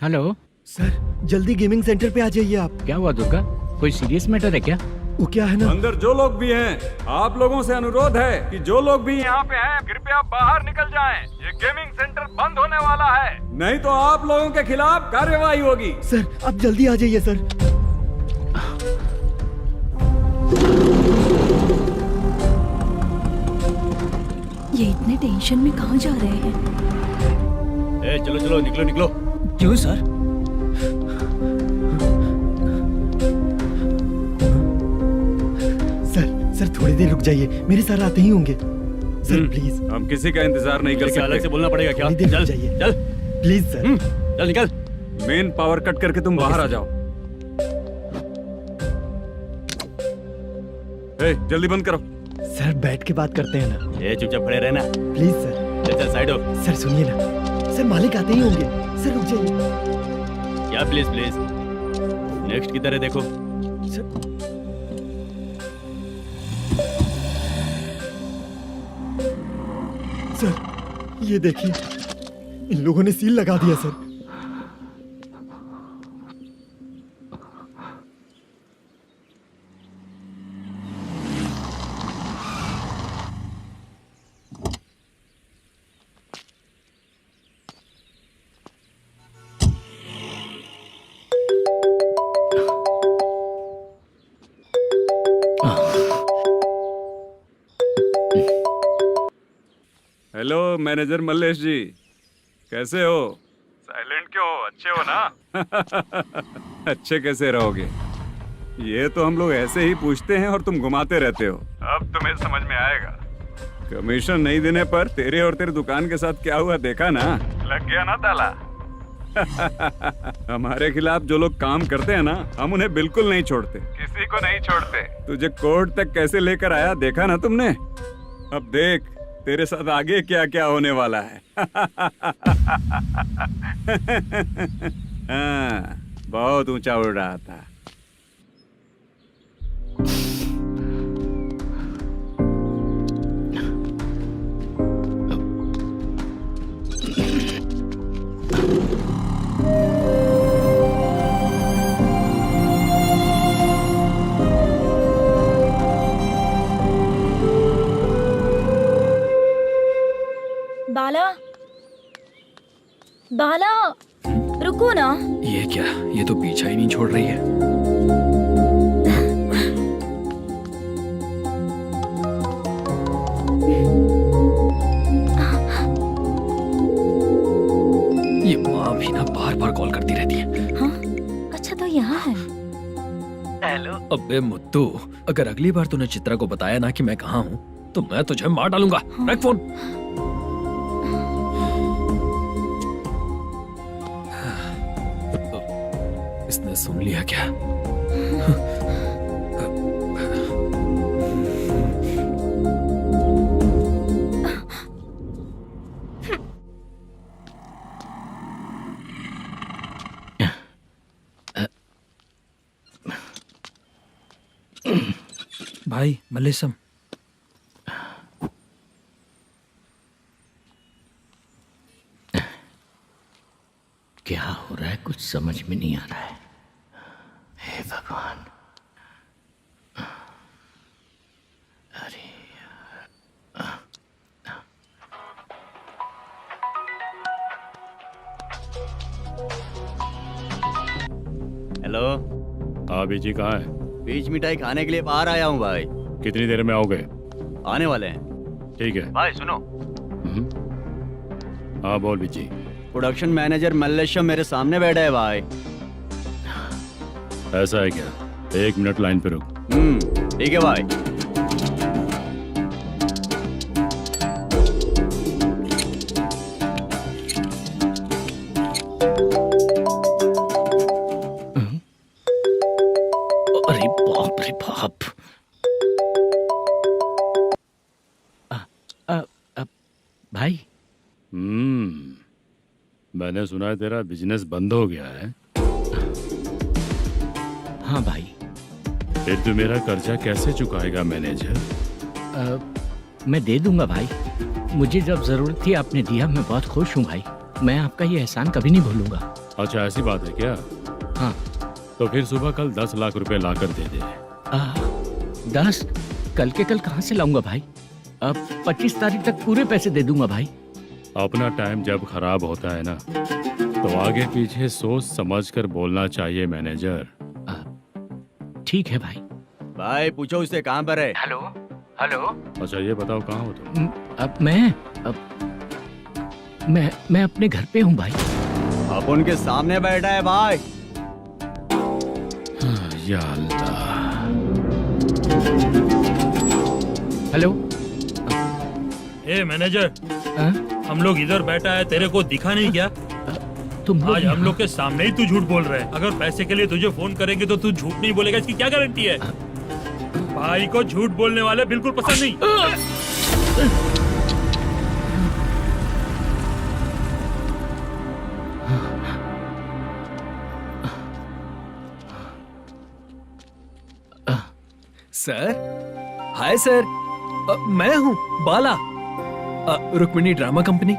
हेलो सर, जल्दी गेमिंग सेंटर पे आ जाइए आप। क्या हुआ दुर्गा? कोई सीरियस मैटर है क्या? वो क्या है ना, अंदर जो लोग भी हैं, आप लोगों से अनुरोध है कि जो लोग भी यहाँ पे हैं कृपया बाहर निकल जाएं। ये गेमिंग सेंटर बंद होने वाला है, नहीं तो आप लोगों के खिलाफ कार्यवाही होगी। सर आप जल्दी आ जाइए सर। ये इतने टेंशन में कहाँ जा रहे हैं? चलो चलो निकलो निकलो। क्यों सर? सर थोड़ी देर रुक जाइए, मेरे सर आते ही होंगे। Sir please. हम किसी का इंतजार नहीं कर सकते। अलग से बोलना पड़ेगा क्या? थोड़ी देर रुक चल जाइए चल प्लीज सर। चल निकल। मेन पावर कट करके तुम बाहर आ जाओ। जल्दी बंद करो। सर बैठ के बात करते हैं ना। ये चुपचाप खड़े रहना। Please sir. चल चल साइड हो। सर सुनिए ना, सर मालिक आते ही होंगे। सर रुक जाइए। क्या प्लीज प्लीज? नेक्स्ट की तरह देखो। सर सर ये देखिए, इन लोगों ने सील लगा दिया सर। हेलो मैनेजर मल्लेश जी, कैसे हो? साइलेंट क्यों हो? अच्छे हो ना? अच्छे कैसे रहोगे? ये तो हम लोग ऐसे ही पूछते हैं और तुम घुमाते रहते हो। अब तुम्हें समझ में आएगा। कमीशन नहीं देने पर तेरे और तेरी दुकान के साथ क्या हुआ देखा ना? लग गया ना ताला? हमारे खिलाफ जो लोग काम करते हैं ना, हम उन्हें बिल्कुल नहीं छोड़ते, किसी को नहीं छोड़ते। तुझे कोर्ट तक कैसे लेकर आया देखा ना तुमने? अब देख तेरे साथ आगे क्या क्या होने वाला है। हाँ, बहुत ऊंचा उड़ रहा था। बाला, बाला, रुको ना। ये क्या, ये तो पीछा ही नहीं छोड़ रही है। ये माँ भी ना बार बार कॉल करती रहती है। हाँ? अच्छा तो यहाँ है। हेलो। अबे मुत्तू, अगर अगली बार तूने चित्रा को बताया ना कि मैं कहाँ हूँ तो मैं तुझे मार डालूंगा। रख फोन। इसने सुन लिया क्या? भाई मल्लेशम, क्या हो रहा है कुछ समझ में नहीं आ रहा है। हे भगवान, अरे हेलो। हाँ बीजी कहाँ है? बीच मिठाई खाने के लिए बाहर आया हूँ भाई। कितनी देर में आओगे? आने वाले हैं। ठीक है। भाई सुनो, हाँ बोल बीजी। प्रोडक्शन मैनेजर मल्लेशम मेरे सामने बैठा है भाई। ऐसा है क्या? 1 मिनट लाइन पे रुक। ठीक है भाई। अरे बाप रे बाप। भाई मैंने सुना है तेरा बिजनेस बंद हो गया है। हाँ भाई। फिर तू मेरा कर्जा कैसे चुकाएगा मैनेजर? मैं दे दूंगा भाई, मुझे जब जरूरत थी आपने दिया, मैं बहुत खुश हूँ भाई। मैं आपका ये एहसान कभी नहीं भूलूंगा। अच्छा ऐसी बात है क्या? हाँ। तो फिर सुबह कल 10 लाख रुपए लाकर दे दे। 10? कल के कल कहाँ से लाऊंगा भाई? अब 25 तारीख तक पूरे पैसे दे दूंगा भाई। अपना टाइम जब खराब होता है ना, तो आगे पीछे सोच समझ कर बोलना चाहिए मैनेजर। ठीक है भाई। भाई पूछो उससे कहाँ पर है। Hello hello. अच्छा ये बताओ कहाँ हो तुम? अब मैं अपने घर पे हूँ भाई। अब उनके सामने बैठा है भाई। या अल्लाह। हेलो। ए मैनेजर, हम लोग इधर बैठा है, तेरे को दिखा नहीं क्या? तुम आज हम लोग के सामने ही तू झूठ बोल रहा है। अगर पैसे के लिए तुझे फोन करेंगे तो तू झूठ नहीं बोलेगा, इसकी क्या गारंटी है? भाई को झूठ बोलने वाले बिल्कुल पसंद नहीं। सर, हाय सर, मैं हूँ Bala. Rukmini drama company.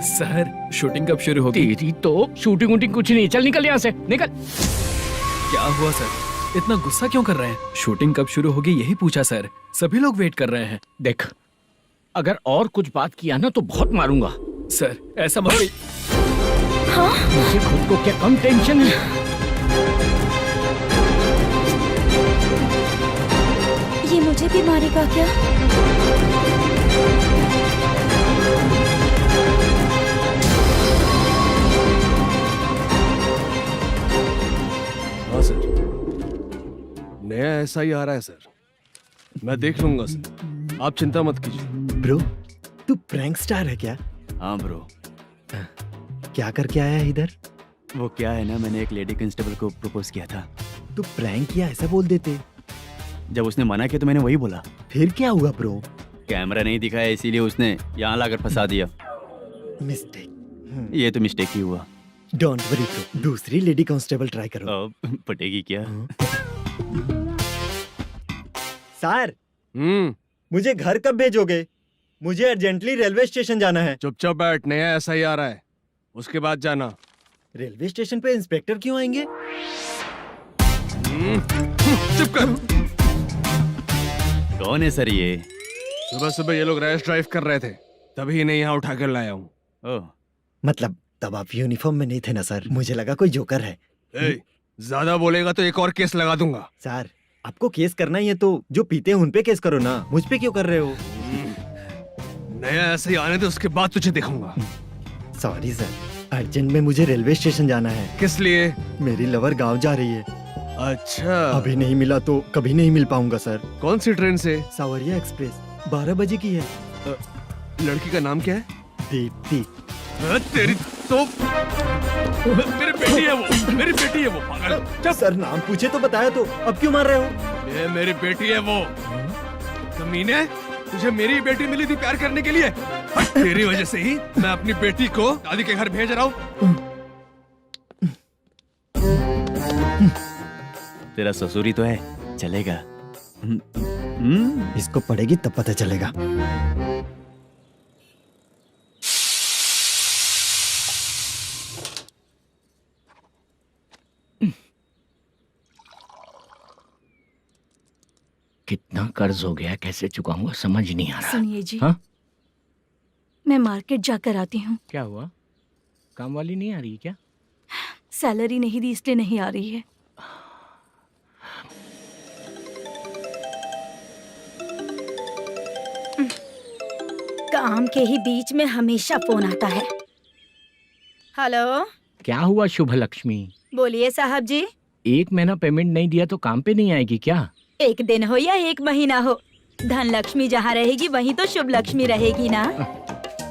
Sir shooting कब शुरू होगी? तेरी तो शूटिंग वूटिंग कुछ नहीं, चल निकल यहाँ से, निकल। क्या हुआ सर, इतना गुस्सा क्यों कर रहे हैं? शूटिंग कब शुरू होगी यही पूछा सर, सभी लोग वेट कर रहे हैं। देख, अगर और कुछ बात किया ना तो बहुत मारूंगा। सर ऐसा मत मुझे खुद को क्या कम टेंशन है। ये मुझे भी मारेगा क्या? हाँ सर, नया ऐसा ही आ रहा है सर, मैं देख लूंगा सर, आप चिंता मत कीजिए। ब्रो, तू प्रैंक स्टार है क्या? हाँ ब्रो। क्या करके आया है इधर? वो क्या है ना, मैंने एक लेडी कांस्टेबल को प्रपोज किया था। तू प्रैंक किया ऐसा बोल देते। जब उसने मना किया तो मैंने वही बोला। फिर क्या हुआ ब्रो? कैमरा नहीं दिखाया इसीलिए उसने यहाँ लाकर फंसा दिया। मिस्टेक। ये तो मिस्टेक ही हुआ। डोंट वरी ब्रो, दूसरी लेडी कांस्टेबल ट्राई करो। अब पटेगी क्या? सर, मुझे घर कब भेजोगे? मुझे अर्जेंटली रेलवे स्टेशन जाना है। चुपचाप बैठ, नया ऐसा ही आ रहा है, उसके बाद जाना। रेलवे स्टेशन पे इंस्पेक्टर क्यों आएंगे? चुप कर। कौन है सर ये? सुबह सुबह ये लोग रैश ड्राइव कर रहे थे, तभी इन्हें यहाँ उठा कर लाया हूँ। ओह, मतलब तब आप यूनिफॉर्म में नहीं थे ना सर, मुझे लगा कोई जोकर है। ज्यादा बोलेगा तो एक और केस लगा दूंगा। सर, आपको केस करना ही है तो जो पीते हैं उन पे केस करो ना, मुझ पे क्यों कर रहे हो? नया ऐसे ही आने दे, उसके बाद तुझे दिखाऊंगा। सॉरी सर, अर्जेंट में मुझे रेलवे स्टेशन जाना है। किस लिए? मेरी लवर गांव जा रही है। अच्छा, अभी नहीं मिला तो कभी नहीं मिल पाऊंगा सर। कौन सी ट्रेन से? सावरिया एक्सप्रेस, 12 बजे की है। लड़की का नाम क्या है? दीप्ति। तेरी तो मेरी बेटी है वो, मेरी बेटी है वो, पागल। सर नाम पूछे तो बताया तो, अब क्यों मार रहे हो? ये मेरी बेटी है वो। कमीने, तुझे मेरी बेटी मिली थी प्यार करने के लिए, तेरी वजह से ही मैं अपनी बेटी को दादी के घर भेज रहा हूँ। तेरा ससुरी तो है, चलेगा। इसको पड़ेगी तब पता चलेगा। कितना कर्ज हो गया, कैसे चुकाऊंगा समझ नहीं आ रहा। सुनिए जी, हाँ? मैं मार्केट जाकर आती हूँ। क्या हुआ, काम वाली नहीं आ रही क्या? सैलरी नहीं दी इसलिए नहीं आ रही है। काम के ही बीच में हमेशा फोन आता है। हेलो, क्या हुआ शुभ लक्ष्मी? बोलिए साहब जी। 1 महीना पेमेंट नहीं दिया तो काम पे नहीं आएगी क्या? 1 दिन हो या 1 महीना हो, धन लक्ष्मी जहाँ रहेगी वहीं तो शुभ लक्ष्मी रहेगी ना।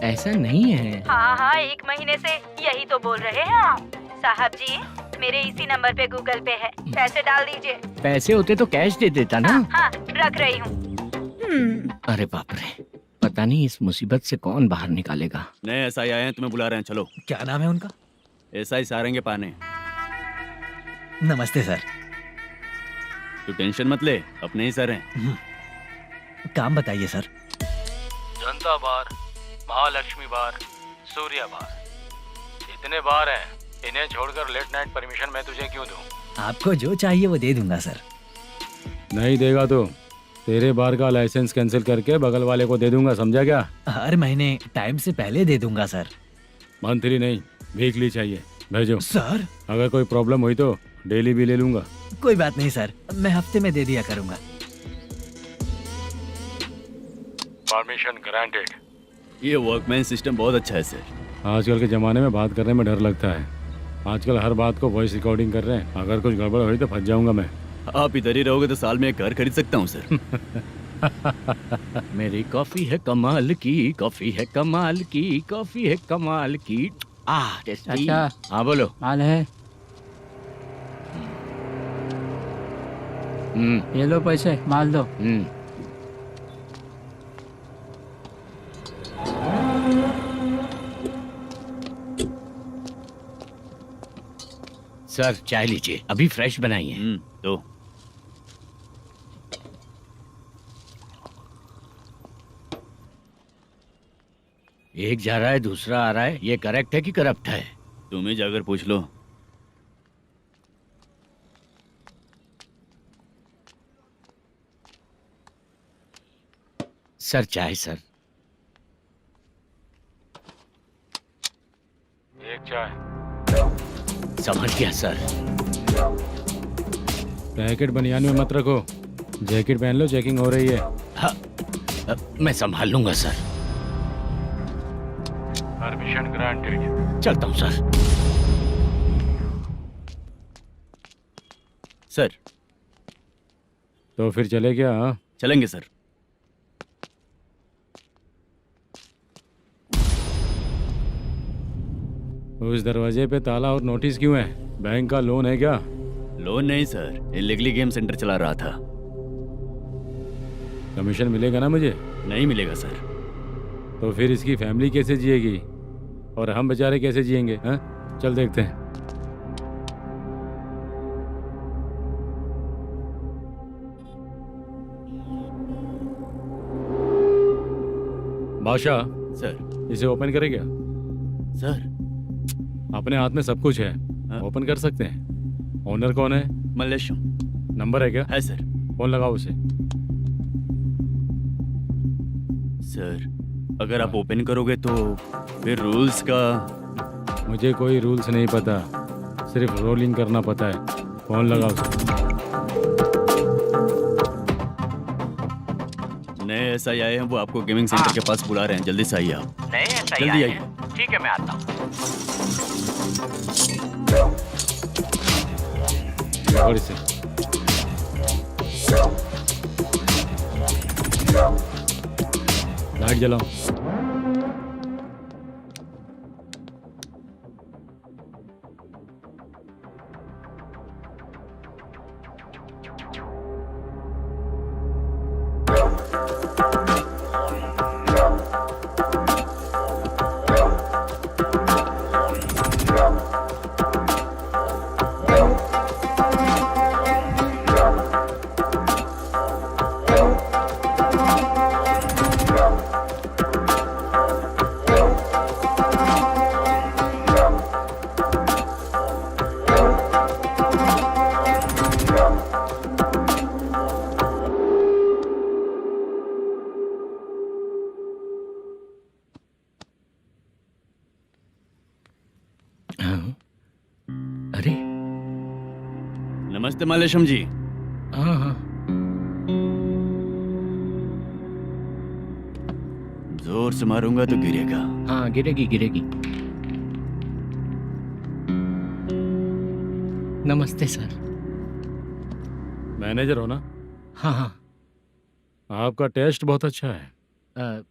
ऐसा नहीं है। हाँ, 1 महीने से यही तो बोल रहे हैं आप। साहब जी, मेरे इसी नंबर पे गूगल पे है, पैसे डाल दीजिए। पैसे होते तो कैश दे देता ना। हाँ, रख रही हूँ। अरे बाप रे, पता नहीं इस मुसीबत से कौन बाहर निकालेगा। नए एसआई आए हैं, तुम्हें बुला रहे हैं, चलो। क्या नाम है उनका? एसआई सारंगे पाने। नमस्ते सर। तू टेंशन मत ले, अपने ही सर हैं। काम बताइए सर। जनता बार, महालक्ष्मी बार, सूर्या बार, इतने बार हैं, इन्हें छोड़कर लेट नाइट परमिशन मैं तुझे क्यों दूं? आपको जो चाहिए वो दे दूंगा सर। नहीं देगा तो तेरे बार का लाइसेंस कैंसिल करके बगल वाले को दे दूंगा, समझा क्या? हर महीने टाइम से पहले दे दूंगा सर। मंथली नहीं, वीकली चाहिए, भेजो। सर, अगर कोई प्रॉब्लम हुई तो डेली भी ले लूंगा। कोई बात नहीं सर, मैं हफ्ते में दे दिया करूंगा। Permission granted. ये वर्कमैन सिस्टम बहुत अच्छा है सर। आजकल के ज़माने में बात करने में डर लगता है। आजकल हर बात को वॉइस रिकॉर्डिंग कर रहे हैं, अगर कुछ गड़बड़ हुई तो फंस जाऊंगा मैं। आप इधर ही रहोगे तो साल में एक घर खरीद सकता हूँ सर। मेरी कॉफी है कमाल की, कॉफी है कमाल की, कॉफी है कमाल की। टेस्टी। अच्छा। हाँ बोलो। माल है, ये लो पैसे, माल दो। सर चाय लीजिए, अभी फ्रेश बनाई है। तो एक जा रहा है दूसरा आ रहा है, ये करेक्ट है कि करप्ट है? तुम ही जाकर पूछ लो। सर चाय सर। एक चाय। समझ गया सर। पैकेट बनियान में मत रखो, जैकेट पहन लो, चेकिंग हो रही है। हाँ, मैं संभाल लूंगा सर। Permission granted. चलता हूँ सर। सर तो फिर चले क्या? हाँ? चलेंगे सर। उस दरवाजे पे ताला और नोटिस क्यों है? बैंक का लोन है क्या? लोन नहीं सर, इलीगली गेम सेंटर चला रहा था। कमीशन मिलेगा ना मुझे? नहीं मिलेगा सर। तो फिर इसकी फैमिली कैसे जिएगी और हम बेचारे कैसे जिएंगे? हाँ, चल देखते हैं। बादशाह, सर इसे ओपन करे क्या? सर अपने हाथ में सब कुछ है, हाँ? ओपन कर सकते हैं। ओनर कौन है? मल्लेशम नंबर है क्या? है सर। फोन लगाओ उसे। सर अगर आप ओपन करोगे तो फिर रूल्स का। मुझे कोई रूल्स नहीं पता, सिर्फ रोलिंग करना पता है। फोन लगाओ उसे। नए SI आए हैं, वो आपको गेमिंग सेंटर के पास बुला रहे हैं। जल्दी से आइए आप। नए ऐसा ही जल्दी आए आइए। हैं। ठीक है मैं आता हूँ। पकड़ इसे। लाइट जलाओ। अरे नमस्ते मल्लेशम जी। हाँ हाँ। जोर से मारूंगा तो गिरेगा। हाँ गिरेगी गिरेगी। नमस्ते सर। मैनेजर हो ना? हाँ हाँ। आपका टेस्ट बहुत अच्छा है।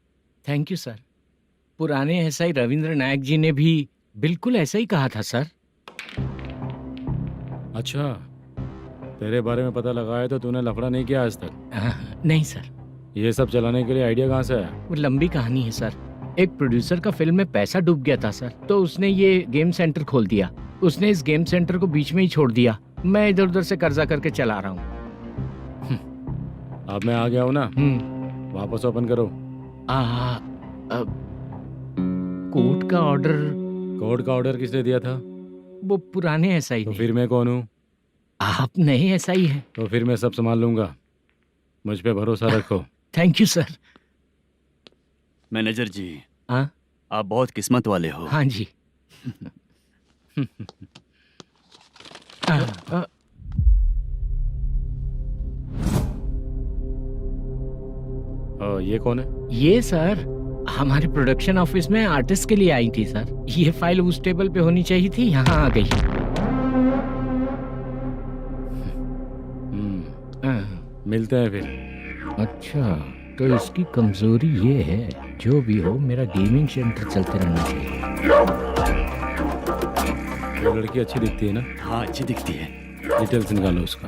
Thank you sir. पुराने SI रविंद्र नायक जी ने भी बिल्कुल ऐसा ही कहा था सर। अच्छा, तेरे बारे में पता लगा है तो तूने लफड़ा नहीं किया आज तक? नहीं सर। ये सब चलाने के लिए आइडिया कहाँ से आया? वो लंबी कहानी है सर। एक प्रोड्यूसर का फिल्म में पैसा डूब गया था सर, तो उसने ये गेम सेंटर खोल दिया। उसने इस गेम सेंटर को बीच में ही छोड़ दिया। मैं इधर उधर से कर्जा करके चला रहा हूँ। अब मैं आ गया हूँ ना, वापस ओपन करो। कोर्ट का ऑर्डर। कोर्ट का ऑर्डर किसने दिया था? वो पुराने SI तो ने। फिर मैं कौन हूँ? आप नए SI हैं। तो फिर मैं सब संभाल लूंगा, मुझ पे भरोसा रखो। Thank you sir. मैनेजर जी, हाँ आप बहुत किस्मत वाले हो। हाँ जी। ये कौन है? ये सर हमारे प्रोडक्शन ऑफिस में आर्टिस्ट के लिए आई थी सर। ये फाइल उस टेबल पे होनी चाहिए थी, यहाँ आ गई। मिलते हैं फिर। अच्छा, तो इसकी कमजोरी ये है, जो भी हो मेरा गेमिंग सेंटर चलते रहना चाहिए। वो लड़की अच्छी दिखती है ना? हाँ अच्छी दिखती है। डिटेल्स निकालो उसका।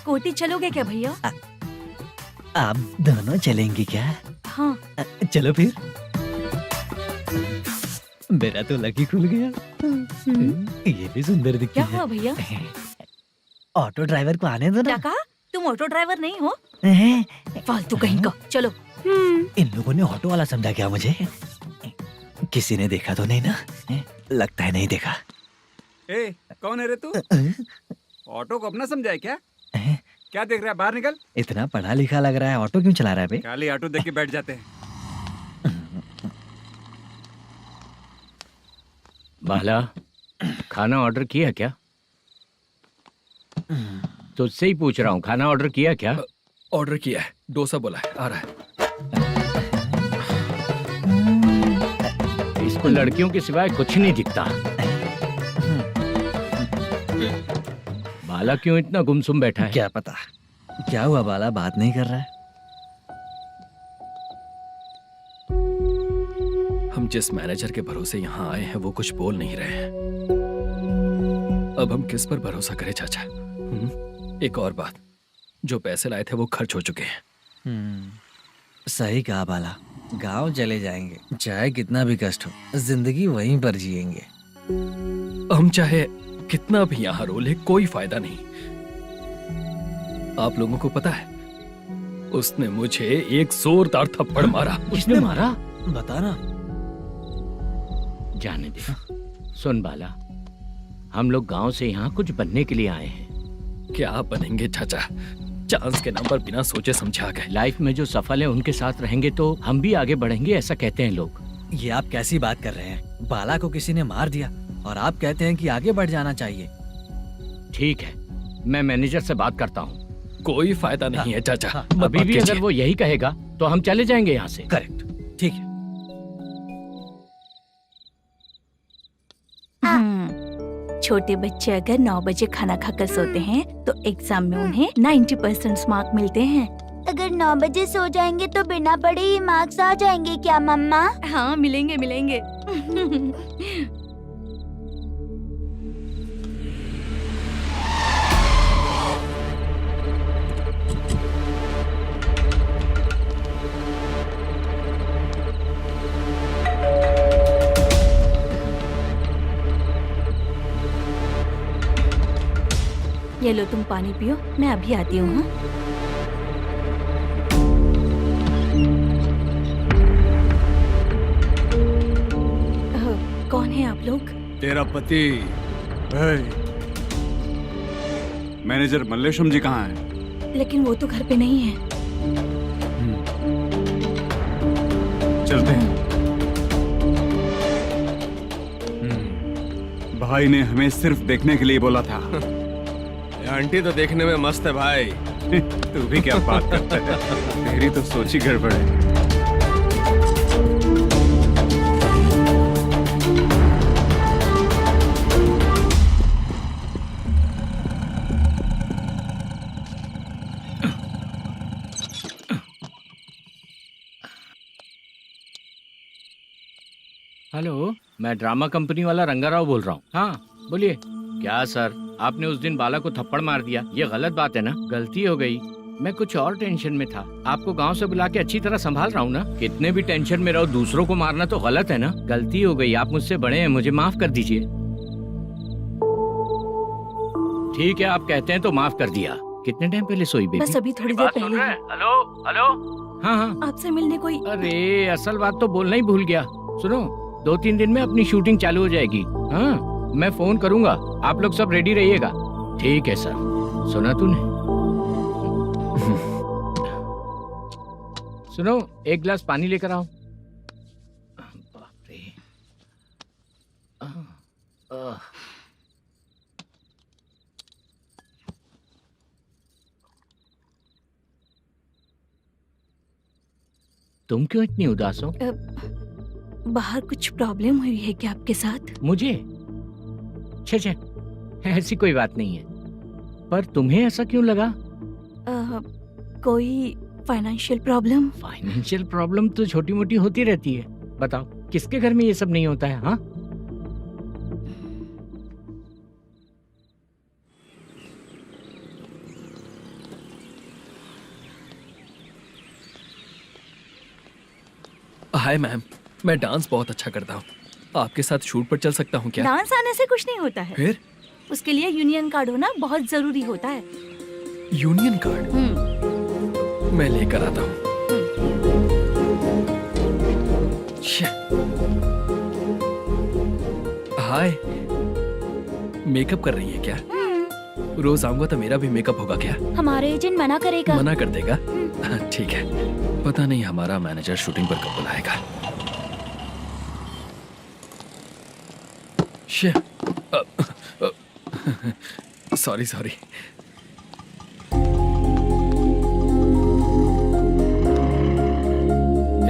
कोटी चलोगे क्या भैया? आप दोनों चलेंगे क्या? हाँ। चलो फिर। मेरा तो लकी खुल गया। ये भी सुंदर दिखती क्या है। हुआ भैया? ऑटो ड्राइवर को आने दो क्या ना। कहा? तुम ऑटो ड्राइवर नहीं हो? हैं? फालतू कहीं का। चलो। इन लोगों ने ऑटो वाला समझा क्या मुझे? किसी ने देखा तो नहीं ना? लगता है नहीं देखा। ए, कौन है रे तू? ऑटो को अपना समझा है क्या? क्या देख रहा है? बाहर निकल। इतना पढ़ा लिखा लग रहा है, ऑटो क्यों चला रहा है बे? खाली ऑटो देख के बैठ जाते हैं। बाला, खाना ऑर्डर किया क्या? तुझसे ही पूछ रहा हूँ, खाना ऑर्डर किया क्या? ऑर्डर किया है, डोसा बोला है, आ रहा है। इसको लड़कियों के सिवाय कुछ नहीं दिखता। बाला क्यों इतना गुमसुम बैठा है? क्या पता क्या हुआ, बाला बात नहीं कर रहा है। हम जिस मैनेजर के भरोसे यहाँ आए हैं वो कुछ बोल नहीं रहे हैं। अब हम किस पर भरोसा करें चाचा? एक और बात, जो पैसे लाए थे वो खर्च हो चुके हैं। सही कहा बाला, गांव चले जाएंगे, चाहे कितना भी कष्ट हो, जिंदगी वहीं पर जिएंगे। हम चाहे कितना भी यहाँ रो ले, कोई फायदा नहीं। आप लोगों को पता है, उसने मुझे एक जोरदार थप्पड़ मारा। उसने मारा? बता ना। जाने दे। सुन बाला, हम लोग गांव से यहाँ कुछ बनने के लिए आए हैं। क्या बनेंगे चाचा? चांस के नाम पर बिना सोचे समझे आ गए। लाइफ में जो सफल है उनके साथ रहेंगे तो हम भी आगे बढ़ेंगे, ऐसा कहते हैं लोग। ये आप कैसी बात कर रहे हैं? बाला को किसी ने मार दिया और आप कहते हैं कि आगे बढ़ जाना चाहिए। ठीक है, मैं मैनेजर से बात करता हूँ। कोई फायदा नहीं है चाचा। अभी भी अगर वो यही कहेगा तो हम चले जाएंगे यहाँ से। करेक्ट, ठीक है। छोटे बच्चे अगर 9 बजे खाना खाकर सोते हैं तो एग्जाम में उन्हें 90% मार्क मिलते हैं। अगर 9 बजे सो जाएंगे तो बिना पढ़े ही मार्क्स आ जाएंगे क्या मम्मा? हाँ, मिलेंगे मिलेंगे। ये लो, तुम पानी पियो, मैं अभी आती हूँ। हाँ? कौन है आप लोग? तेरा पति। मैनेजर मल्लेशम जी कहाँ हैं? लेकिन वो तो घर पे नहीं है। चलते हैं। भाई ने हमें सिर्फ देखने के लिए बोला था। आंटी तो देखने में मस्त है भाई। तू भी क्या बात करता है? तेरी तो सोच ही गड़बड़ है। हेलो, मैं ड्रामा कंपनी वाला रंगाराव बोल रहा हूँ। हाँ बोलिए। क्या सर, आपने उस दिन बाला को थप्पड़ मार दिया, ये गलत बात है ना? गलती हो गई, मैं कुछ और टेंशन में था। आपको गांव से बुला के अच्छी तरह संभाल रहा हूँ ना। कितने भी टेंशन में रहो, दूसरों को मारना तो गलत है ना। गलती हो गई, आप मुझसे बड़े हैं, मुझे माफ कर दीजिए। ठीक है, आप कहते हैं तो माफ कर दिया। कितने टाइम पहले सोई बेबी? बस अभी थोड़ी देर पहले। Hello hello. हाँ हाँ, आपसे मिलने कोई। अरे असल बात तो बोलना ही भूल गया। सुनो, 2-3 दिन में अपनी शूटिंग चालू हो जाएगी। हाँ, मैं फोन करूंगा, आप लोग सब रेडी रहिएगा। ठीक है सर। सुना तूने? सुनो, एक गिलास पानी लेकर आओ। बाप रे। तुम क्यों इतनी उदास हो? बाहर कुछ प्रॉब्लम हुई है क्या आपके साथ? मुझे? छे, ऐसी कोई बात नहीं है। पर तुम्हें ऐसा क्यों लगा? कोई फाइनेंशियल प्रॉब्लम? फाइनेंशियल प्रॉब्लम तो छोटी मोटी होती रहती है। बताओ, किसके घर में ये सब नहीं होता है? हाँ, हाय मैम, मैं डांस बहुत अच्छा करता हूँ। आपके साथ शूट पर चल सकता हूँ क्या? डांस आने से कुछ नहीं होता है। फिर उसके लिए यूनियन कार्ड होना बहुत जरूरी होता है। यूनियन कार्ड मैं लेकर आता हूँ। हाय, मेकअप कर रही है क्या? रोज आऊंगा तो मेरा भी मेकअप होगा क्या? हमारे एजेंट मना करेगा। मना कर देगा? ठीक है, पता नहीं हमारा मैनेजर शूटिंग पर कब बुलाएगा। Sorry sorry.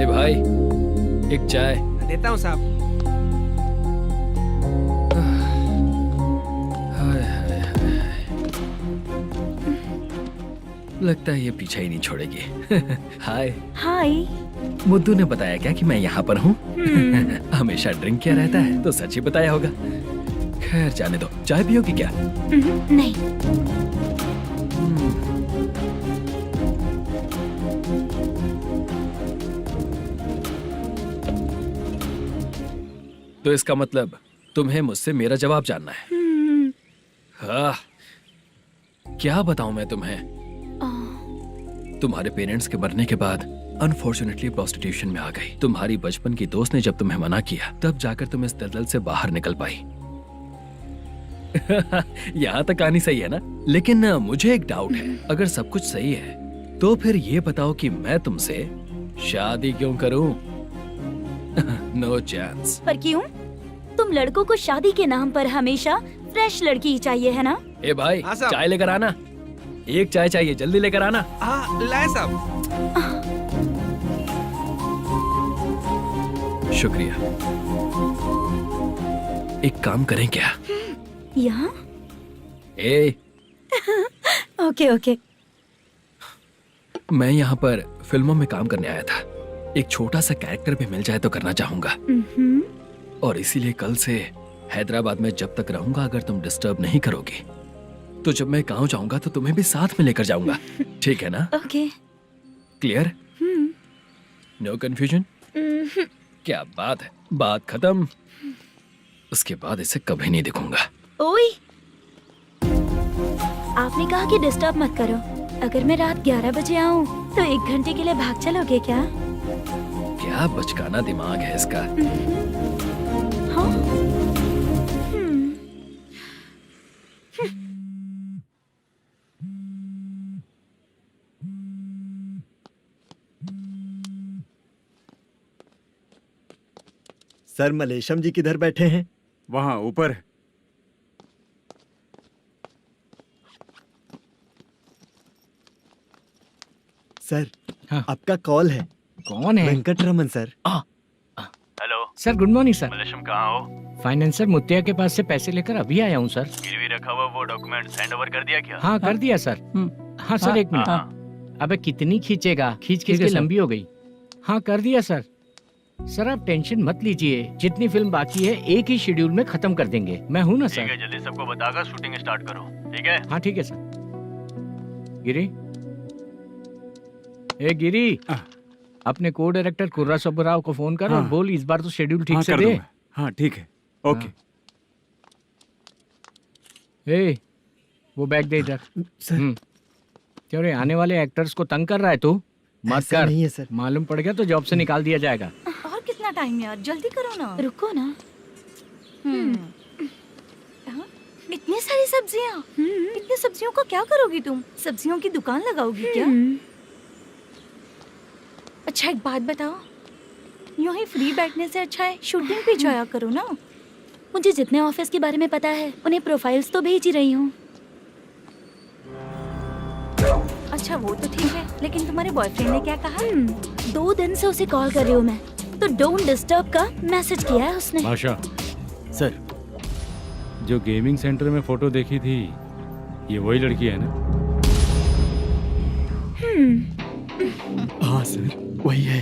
ए भाई, एक चाय। देता हूँ साहब। लगता है ये पीछा ही नहीं छोड़ेगी। हाय। हाय। मुद्दू ने बताया क्या कि मैं यहाँ पर हूँ? हमेशा ड्रिंक किया रहता है तो सच ही बताया होगा। खैर जाने दो, चाय पियोगी क्या? नहीं। तो इसका मतलब तुम्हें मुझसे मेरा जवाब जानना है? हाँ, क्या बताऊं मैं तुम्हें? तुम्हारे पेरेंट्स के मरने के बाद अनफॉर्चुनेटली प्रोस्टिट्यूशन में आ गई। तुम्हारी बचपन की दोस्त ने जब तुम्हें मना किया तब जाकर तुम इस दलदल से बाहर निकल पाई। यहाँ तक कहानी सही है ना? लेकिन मुझे एक डाउट है, अगर सब कुछ सही है तो फिर ये बताओ कि मैं तुमसे शादी क्यों करूं? No chance. पर क्यों? तुम लड़कों को शादी के नाम पर हमेशा फ्रेश लड़की ही चाहिए, है ना? ए भाई, हाँ साहब। चाय लेकर आना। एक चाय चाहिए, जल्दी लेकर आना। हाँ लाए साहब। शुक्रिया। एक काम करें क्या? यहाँ? ए, ओके ओके। मैं यहाँ पर फिल्मों में काम करने आया था। एक छोटा सा कैरेक्टर भी मिल जाए तो करना चाहूंगा। और इसीलिए कल से हैदराबाद में जब तक रहूंगा, अगर तुम डिस्टर्ब नहीं करोगी तो जब मैं गांव जाऊंगा तो तुम्हें भी साथ में लेकर जाऊंगा। ठीक है ना? ओके। क्लियर? No confusion? क्या बात है, बात खत्म। उसके बाद इसे कभी नहीं दिखूंगा। ओए, आपने कहा कि डिस्टर्ब मत करो। अगर मैं रात 11 बजे आऊँ तो 1 घंटे के लिए भाग चलोगे क्या? क्या बचकाना दिमाग है इसका। हाँ? सर, मलेशम जी किधर बैठे हैं? वहाँ ऊपर है। सर, हाँ। आपका कॉल है। कौन है? Venkataraman sir. Hello sir good morning sir. Malesham, कहाँ हो? फाइनेंसर मुत्तिया के पास से पैसे लेकर अभी आया हूँ सर। गिरवी रखा हुआ वो डॉक्यूमेंट हैंड ओवर कर दिया क्या? हाँ कर दिया सर। हाँ सर, एक मिनट। अबे कितनी खींचेगा, खींच खींच के लंबी हो गई। हाँ कर दिया सर। सर आप टेंशन मत लीजिए, जितनी फिल्म बाकी है एक ही शेड्यूल में खत्म कर देंगे। मैं हूँ ना ठीक सर। है, जल्दी सबको बताकर शूटिंग स्टार्ट करो। ठीक है? हाँ ठीक है सर। गिरी, ए गिरी, अपने को डायरेक्टर कुर्रा सुब्बराव को फोन कर और हाँ। बोल इस बार तो शेड्यूल ठीक हाँ, से कर दे। दूंगा। हाँ ठीक है, ओके। ए, वो बैग दे इधर। सर, क्यों रे, आने वाले एक्टर्स को तंग कर रहा है तू? मत ऐसा कर। नहीं है सर। मालूम पड़ गया तो जॉब से निकाल दिया जाएगा। और कितना टाइम यार, जल्दी करो ना। रुको ना। हाँ? इतनी सारी सब्जियाँ। इतनी सब्जियों का क्या करोगी तुम? सब्जियों की दुकान लगाओगी क्या? अच्छा एक बात बताओ, यूं ही फ्री बैठने से अच्छा है शूटिंग पे जाया करो ना। मुझे जितने ऑफिस के बारे में पता है उन्हें प्रोफाइल्स तो भेज ही रही हूँ। अच्छा वो तो ठीक है, लेकिन तुम्हारे बॉयफ्रेंड ने क्या कहा? 2 दिन से उसे कॉल कर रही हूँ मैं, तो डोंट डिस्टर्ब का मैसेज किया है उसने। भाषा, सर, जो गेमिंग सेंटर में फोटो देखी थी, ये वही लड़की है ना? हाँ सर, वही है।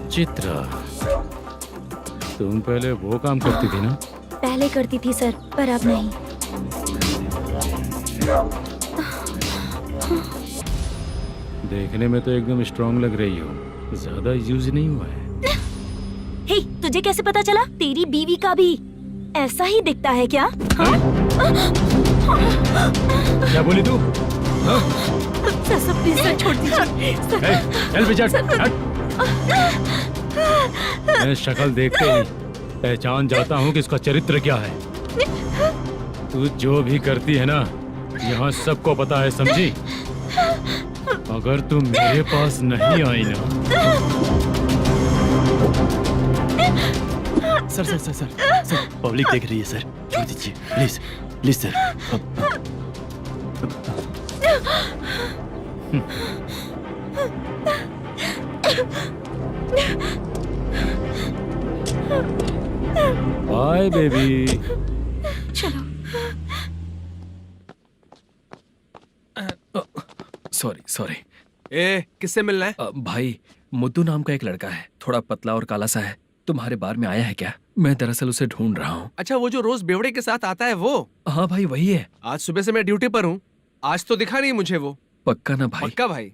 चित्रा, तुम पहले वो काम करती थी ना? पहले करती थी सर, पर अब नहीं। देखने में तो एकदम स्ट्रांग लग रही हो, ज्यादा यूज नहीं हुआ है। हे, तुझे कैसे पता चला? तेरी बीवी का भी ऐसा ही दिखता है क्या? हाँ? क्या बोली तू? सर प्लीज सर, छोड़ दीजिए सर। चल बेटा, मैं शक्ल देखते ही पहचान जाता हूँ कि इसका चरित्र क्या है। तू जो भी करती है ना, यहाँ सबको पता है, समझी? अगर तू मेरे पास नहीं आई ना। सर, पब्लिक देख रही है सर, छोड़ दीजिए please please sir. Bye baby. चलो। सॉरी। ए, किससे मिलना है? भाई, मुद्दू नाम का एक लड़का है, थोड़ा पतला और काला सा है। तुम्हारे बार में आया है क्या? मैं दरअसल उसे ढूंढ रहा हूँ। अच्छा, वो जो रोज बेवड़े के साथ आता है वो? हाँ भाई, वही है। आज सुबह से मैं ड्यूटी पर हूँ, आज तो दिखा नहीं मुझे वो। पक्का ना भाई? पक्का भाई।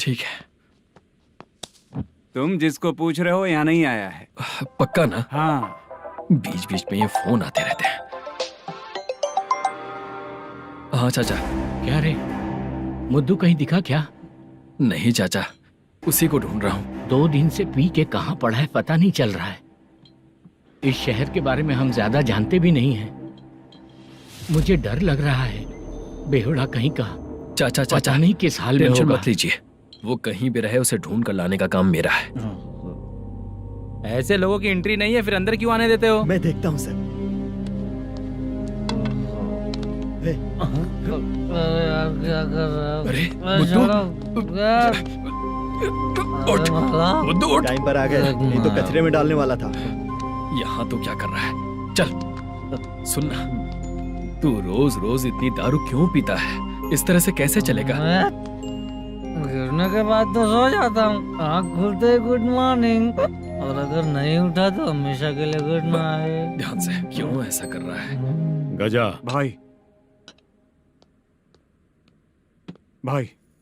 ठीक है। तुम जिसको पूछ रहे हो यहाँ नहीं आया है। पक्का ना? हाँ। बीच बीच में ये फोन आते रहते हैं। हाँ चाचा। क्या रे, मुद्दू कहीं दिखा क्या? नहीं चाचा, उसी को ढूंढ रहा हूँ। 2 दिन से पी के कहाँ पड़ा है पता नहीं चल रहा है। इस शहर के बारे में हम ज्यादा जानते भी नहीं हैं। मुझे डर लग रहा है, बेहुड़ा कहीं का। चाचा पता नहीं किस हाल में टेंशन होगा। मत लीजिए, वो कहीं भी रहे उसे ढूंढ कर लाने का काम मेरा है। ऐसे लोगों की एंट्री नहीं है, फिर अंदर क्यों आने देते हो? मैं देखता हूँ सर। अरे मुद्दू उठ। टाइम पर आ गए, नहीं तो कचरे में डालने वाला था। यहाँ तो क्या कर रहा है? चल सुनना, तू रोज रोज इतनी दारू क्यों पीता है? इस तरह से कैसे चलेगा? गिरने के बाद तो सो जाता हूँ, आँख खुलते ही गुड मॉर्निंग, और अगर नहीं उठा तो हमेशा के लिए गुड नाइट। ध्यान से, क्यों ऐसा कर रहा है? गजा भाई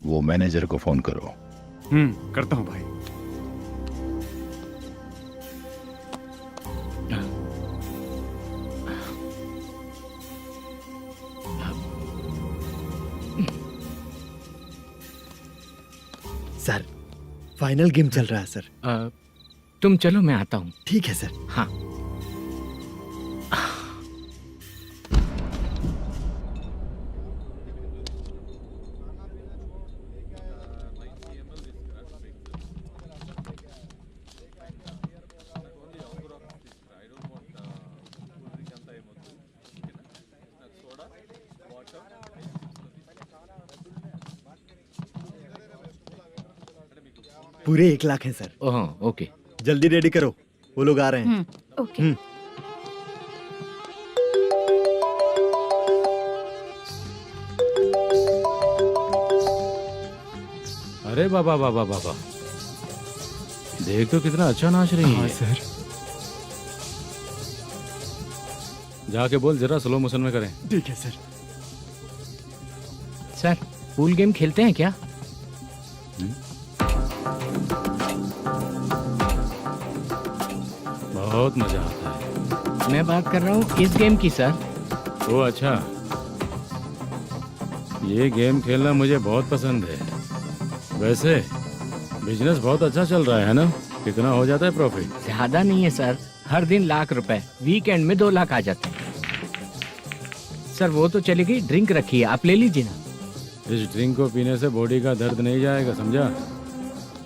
वो मैनेजर को फोन करो। करता हूँ भाई। सर, फाइनल गेम चल रहा है सर। तुम चलो, मैं आता हूँ। ठीक है सर। हाँ। पूरे 1 लाख हैं सर। ओह, ओके। जल्दी रेडी करो, वो लोग आ रहे हैं। ओके। अरे बाबा बाबा बाबा, देख तो कितना अच्छा नाच रही है। सर। जाके बोल जरा स्लो मोशन में करें। ठीक है सर। सर, पूल गेम खेलते हैं क्या? बहुत मजा आता है। मैं बात कर रहा हूँ इस गेम की सर। ओ अच्छा, ये गेम खेलना मुझे बहुत पसंद है। वैसे बिजनेस बहुत अच्छा चल रहा है ना? कितना हो जाता है प्रॉफिट? ज्यादा नहीं है सर, हर दिन लाख रुपए, वीकेंड में 2 लाख आ जाते हैं। सर वो तो चलेगी, ड्रिंक रखी है, आप ले लीजिए ना। इस ड्रिंक को पीने से बॉडी का दर्द नहीं जाएगा, समझा?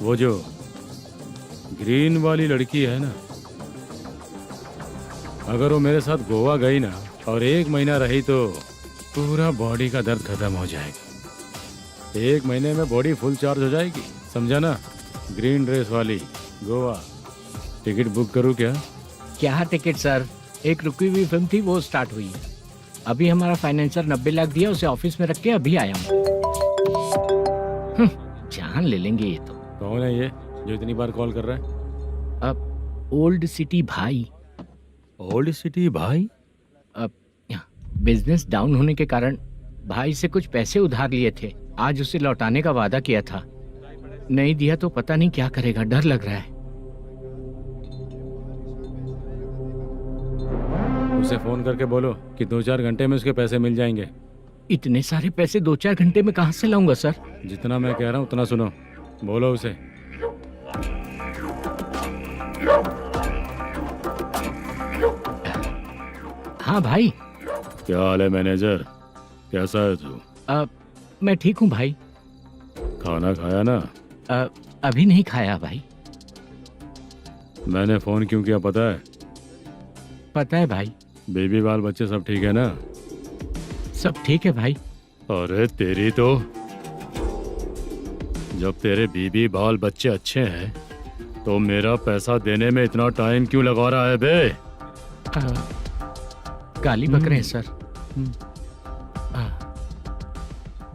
वो जो ग्रीन वाली लड़की है ना, अगर वो मेरे साथ गोवा गई ना और 1 महीना रही तो पूरा बॉडी का दर्द खत्म हो जाएगा। 1 महीने में बॉडी फुल चार्ज हो जाएगी, समझा ना? ग्रीन ड्रेस वाली गोवा। टिकट बुक करूँ क्या? क्या टिकट सर, एक रुकी हुई फिल्म थी, वो स्टार्ट हुई है। अभी हमारा फाइनेंसर 90 लाख दिया, उसे ऑफिस में रख के अभी आया हूँ। जान ले लेंगे ये तो। कौन है ये जो इतनी बार कॉल कर रहा है? अब ओल्ड सिटी भाई। ओल्ड सिटी भाई? अब बिजनेस डाउन होने के कारण भाई से कुछ पैसे उधार लिए थे। आज उसे लौटाने का वादा किया था, नहीं दिया तो पता नहीं क्या करेगा, डर लग रहा है। उसे फोन करके बोलो कि 2-4 घंटे में उसके पैसे मिल जाएंगे। इतने सारे पैसे 2-4 घंटे में कहाँ से लाऊंगा सर? जितना मैं कह रहा हूँ उतना सुनो, बोलो उसे। हाँ भाई। क्या हाल है मैनेजर, कैसा है तू? मैं ठीक हूँ भाई। खाना खाया ना? अभी नहीं खाया भाई। मैंने फोन क्यों किया पता है? पता है भाई। बेबी बाल बच्चे सब ठीक है ना? सब ठीक है भाई। अरे तेरी तो, जब तेरे बीबी बाल बच्चे अच्छे हैं तो मेरा पैसा देने में इतना टाइम क्यों लगा रहा है बे? गाली बक रहे हैं सर।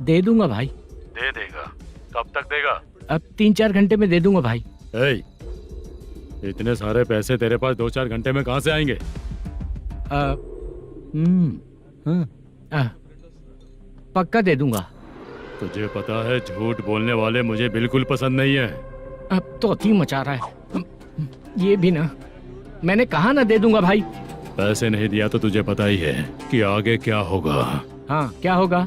दे दूंगा भाई। दे देगा? कब तक देगा? अब 3-4 घंटे में दे दूंगा भाई। इतने सारे पैसे तेरे पास 2-4 घंटे में कहाँ से आएंगे? पक्का दे दूंगा। तुझे पता है झूठ बोलने वाले मुझे बिल्कुल पसंद नहीं है। अब तो अति मचा रहा है ये भी ना। मैंने कहा ना दे दूंगा भाई। पैसे नहीं दिया तो तुझे पता ही है कि आगे क्या होगा। हाँ क्या होगा?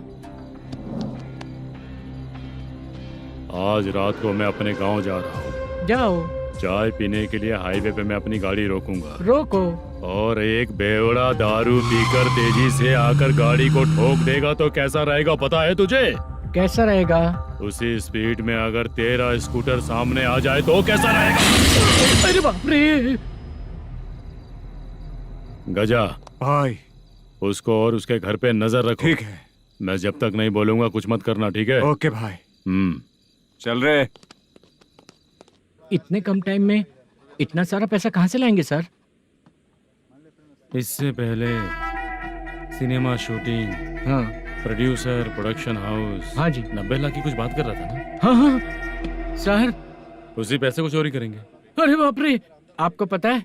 आज रात को मैं अपने गांव जा रहा हूँ। जाओ। चाय पीने के लिए हाईवे पे मैं अपनी गाड़ी रोकूंगा। रोको। और एक बेवड़ा दारू पीकर तेजी से आकर गाड़ी को ठोक देगा तो कैसा रहेगा पता है तुझे? कैसा रहेगा? उसी स्पीड में अगर तेरा स्कूटर सामने आ जाए तो कैसा रहेगा? अरे बाप रे। गजा भाई, उसको और उसके घर पे नजर रखो। ठीक है। मैं जब तक नहीं बोलूंगा कुछ मत करना, ठीक है? ओके भाई। चल रहे। इतने कम टाइम में इतना सारा पैसा कहाँ से लाएंगे सर? इससे पहले सिनेमा शूटिंग, हाँ प्रोड्यूसर, प्रोडक्शन हाउस। हाँ जी। 90 लाख की कुछ बात कर रहा था ना? हाँ हाँ सर। उसी पैसे को चोरी करेंगे। अरे बाप रे, आपको पता है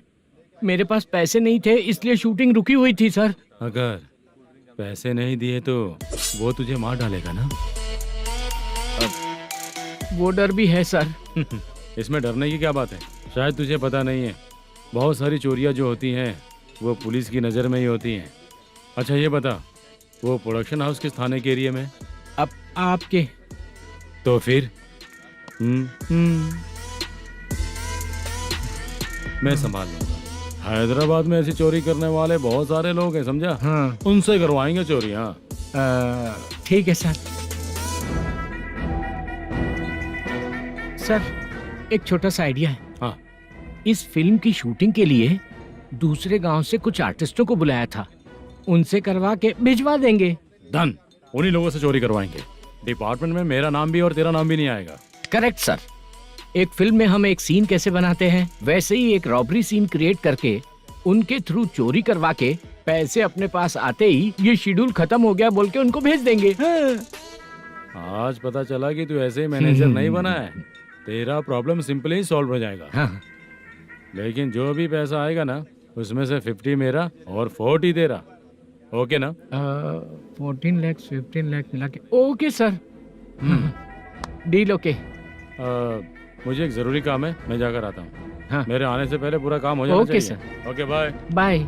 मेरे पास पैसे नहीं थे इसलिए शूटिंग रुकी हुई थी सर। अगर पैसे नहीं दिए तो वो तुझे मार डालेगा ना? वो डर भी है सर। इसमें डरने की क्या बात है? शायद तुझे पता नहीं है, बहुत सारी चोरियां जो होती हैं वो पुलिस की नज़र में ही होती हैं। अच्छा ये बता, वो प्रोडक्शन हाउस किस थाने के एरिया में? अब आपके। तो फिर मैं संभाल लूंगा। हैदराबाद में ऐसी चोरी करने वाले बहुत सारे लोग हैं, समझा? हाँ। उनसे करवाएंगे चोरी। हाँ ठीक है सर। सर एक छोटा सा आइडिया है। हाँ। इस फिल्म की शूटिंग के लिए दूसरे गांव से कुछ आर्टिस्टों को बुलाया था, उनसे करवा के भिजवा देंगे। डन, उन्हीं लोगों से चोरी करवाएंगे। डिपार्टमेंट में मेरा नाम भी और तेरा नाम भी नहीं आएगा। Correct sir. एक फिल्म में हम एक सीन कैसे बनाते हैं वैसे ही एक रॉबरी सीन क्रिएट करके उनके थ्रू चोरी करवा के पैसे अपने पास आते ही ये शेड्यूल खत्म हो गया बोल के उनको भेज देंगे। आज पता चला कि तू ऐसे ही मैनेजर नहीं बना है। तेरा प्रॉब्लम सिंपली ही सॉल्व हो जाएगा। हाँ। लेकिन जो भी पैसा आएगा ना उसमें से 50 मेरा और 40 तेरा। ओके ना? 14 लाख 15 लाख मिला के। Okay sir. Deal okay. मुझे एक जरूरी काम है, मैं जाकर आता हूँ। हाँ। मेरे आने से पहले पूरा काम हो जाना ओके चाहिए। Sir. Okay bye. Bye.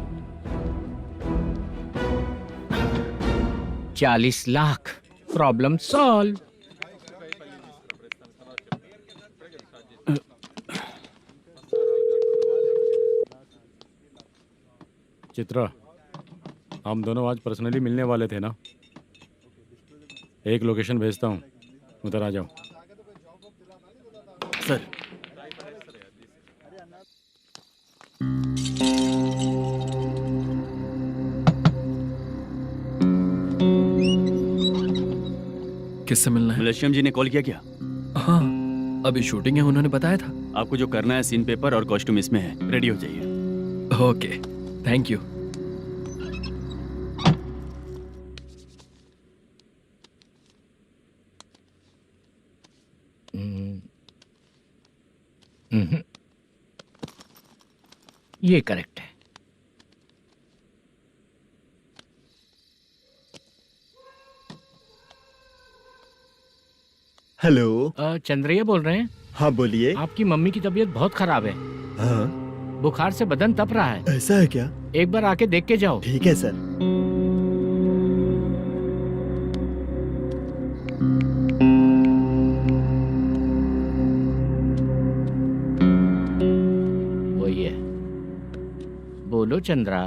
40 lakh, problem solve. Chitra, हम दोनों आज पर्सनली मिलने वाले थे ना? एक लोकेशन भेजता हूँ, उधर आ जाओ। सर। किससे मिलना है? मलेशियम जी ने कॉल किया क्या? हाँ अभी शूटिंग है, उन्होंने बताया था। आपको जो करना है सीन पेपर और कॉस्ट्यूम इसमें है, रेडी हो जाइए। Okay thank you. ये करेक्ट है। हेलो। चंद्रिया बोल रहे हैं? हाँ बोलिए। आपकी मम्मी की तबीयत बहुत खराब है। हाँ बुखार से बदन तप रहा है। ऐसा है क्या? एक बार आके देख के जाओ। ठीक है सर। वही है। बोलो चंद्रा।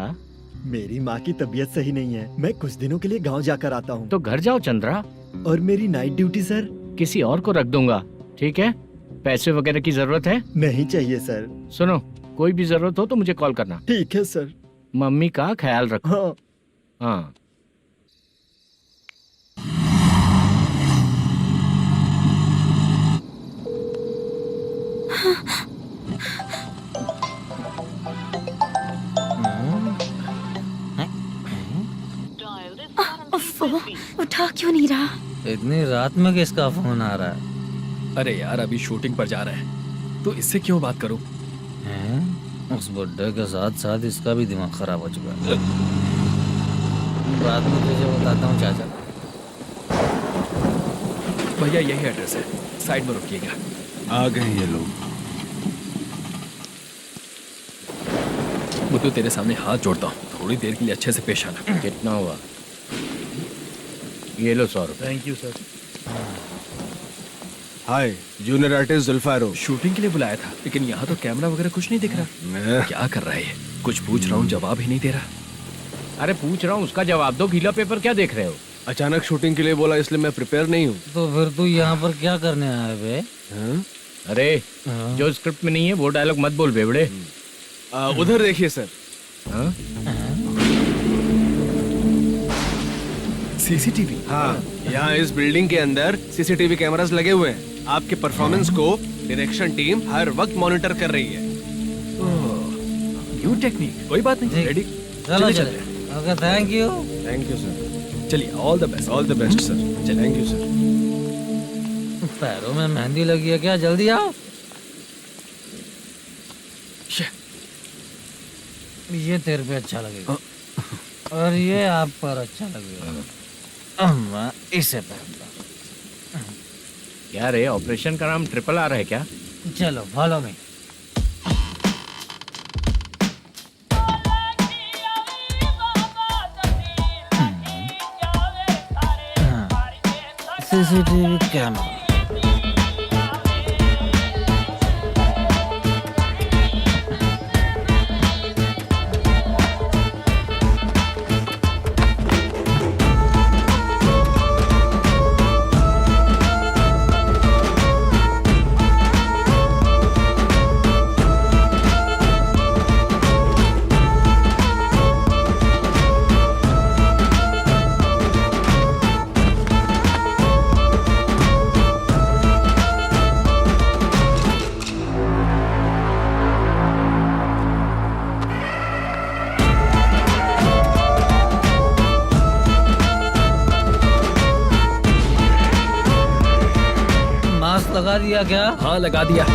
मेरी माँ की तबीयत सही नहीं है, मैं कुछ दिनों के लिए गांव जाकर आता हूँ। तो घर जाओ चंद्रा। और मेरी नाइट ड्यूटी सर? किसी और को रख दूंगा, ठीक है? पैसे वगैरह की जरूरत है? नहीं चाहिए सर। सुनो, कोई भी जरूरत हो तो मुझे कॉल करना। ठीक है सर। मम्मी का ख्याल रखो। हाँ। हाँ। उठा क्यों नहीं रहा? इतनी रात में किसका फोन आ रहा है? अरे यार अभी शूटिंग पर जा रहे हैं, तो इससे क्यों बात करूं? हैं? उस बुड्ढे के साथ साथ इसका भी दिमाग खराब हो चुका है। बाद में तुझे बताता हूँ चाचा। भैया यही एड्रेस है, साइड में रुकिएगा। आ गए ये लोग। बुद्धू तेरे सामने हाथ जोड़ता हूँ, थोड़ी देर के लिए अच्छे से पेश आना। कितना हुआ? ये लो 100 रुपए। Thank you sir. Hi, junior artist जुल्फारो। शूटिंग के लिए बुलाया था, लेकिन यहाँ तो कैमरा वगैरह कुछ नहीं दिख रहा। क्या कर रहा है ये? कुछ पूछ रहा हूँ, जवाब ही नहीं दे रहा। अरे पूछ रहा हूँ, उसका जवाब दो। गीला पेपर क्या देख रहे हो? अचानक शूटिंग के लिए बोला, इसलिए मैं प्रिपेयर नहीं हूँ। तो फिर तू यहाँ पर क्या करने आया बे? अरे जो स्क्रिप्ट में नहीं है वो डायलॉग मत बोल बेवड़े। उधर देखिए सर। सीसीटीवी? हाँ, यहाँ इस बिल्डिंग के अंदर सीसीटीवी कैमरास लगे हुए हैं। आपके परफॉर्मेंस को डायरेक्शन टीम हर वक्त मॉनिटर कर रही है। New technique. कोई बात नहीं, रेडी। चलो चले। Okay, thank you. Thank you sir. चलिए, all the best. All the best sir. Thank you sir. पैरों में मेहंदी लगी है क्या? जल्दी आओ। ये तेरे पे अच्छा लगेगा और ये आप पर अच्छा लगेगा। मैं इसे पहनता। क्या रे, ऑपरेशन का नाम ट्रिपल आर है क्या? चलो फॉलो मी। CCTV camera. लगा दिया क्या? हाँ लगा दिया।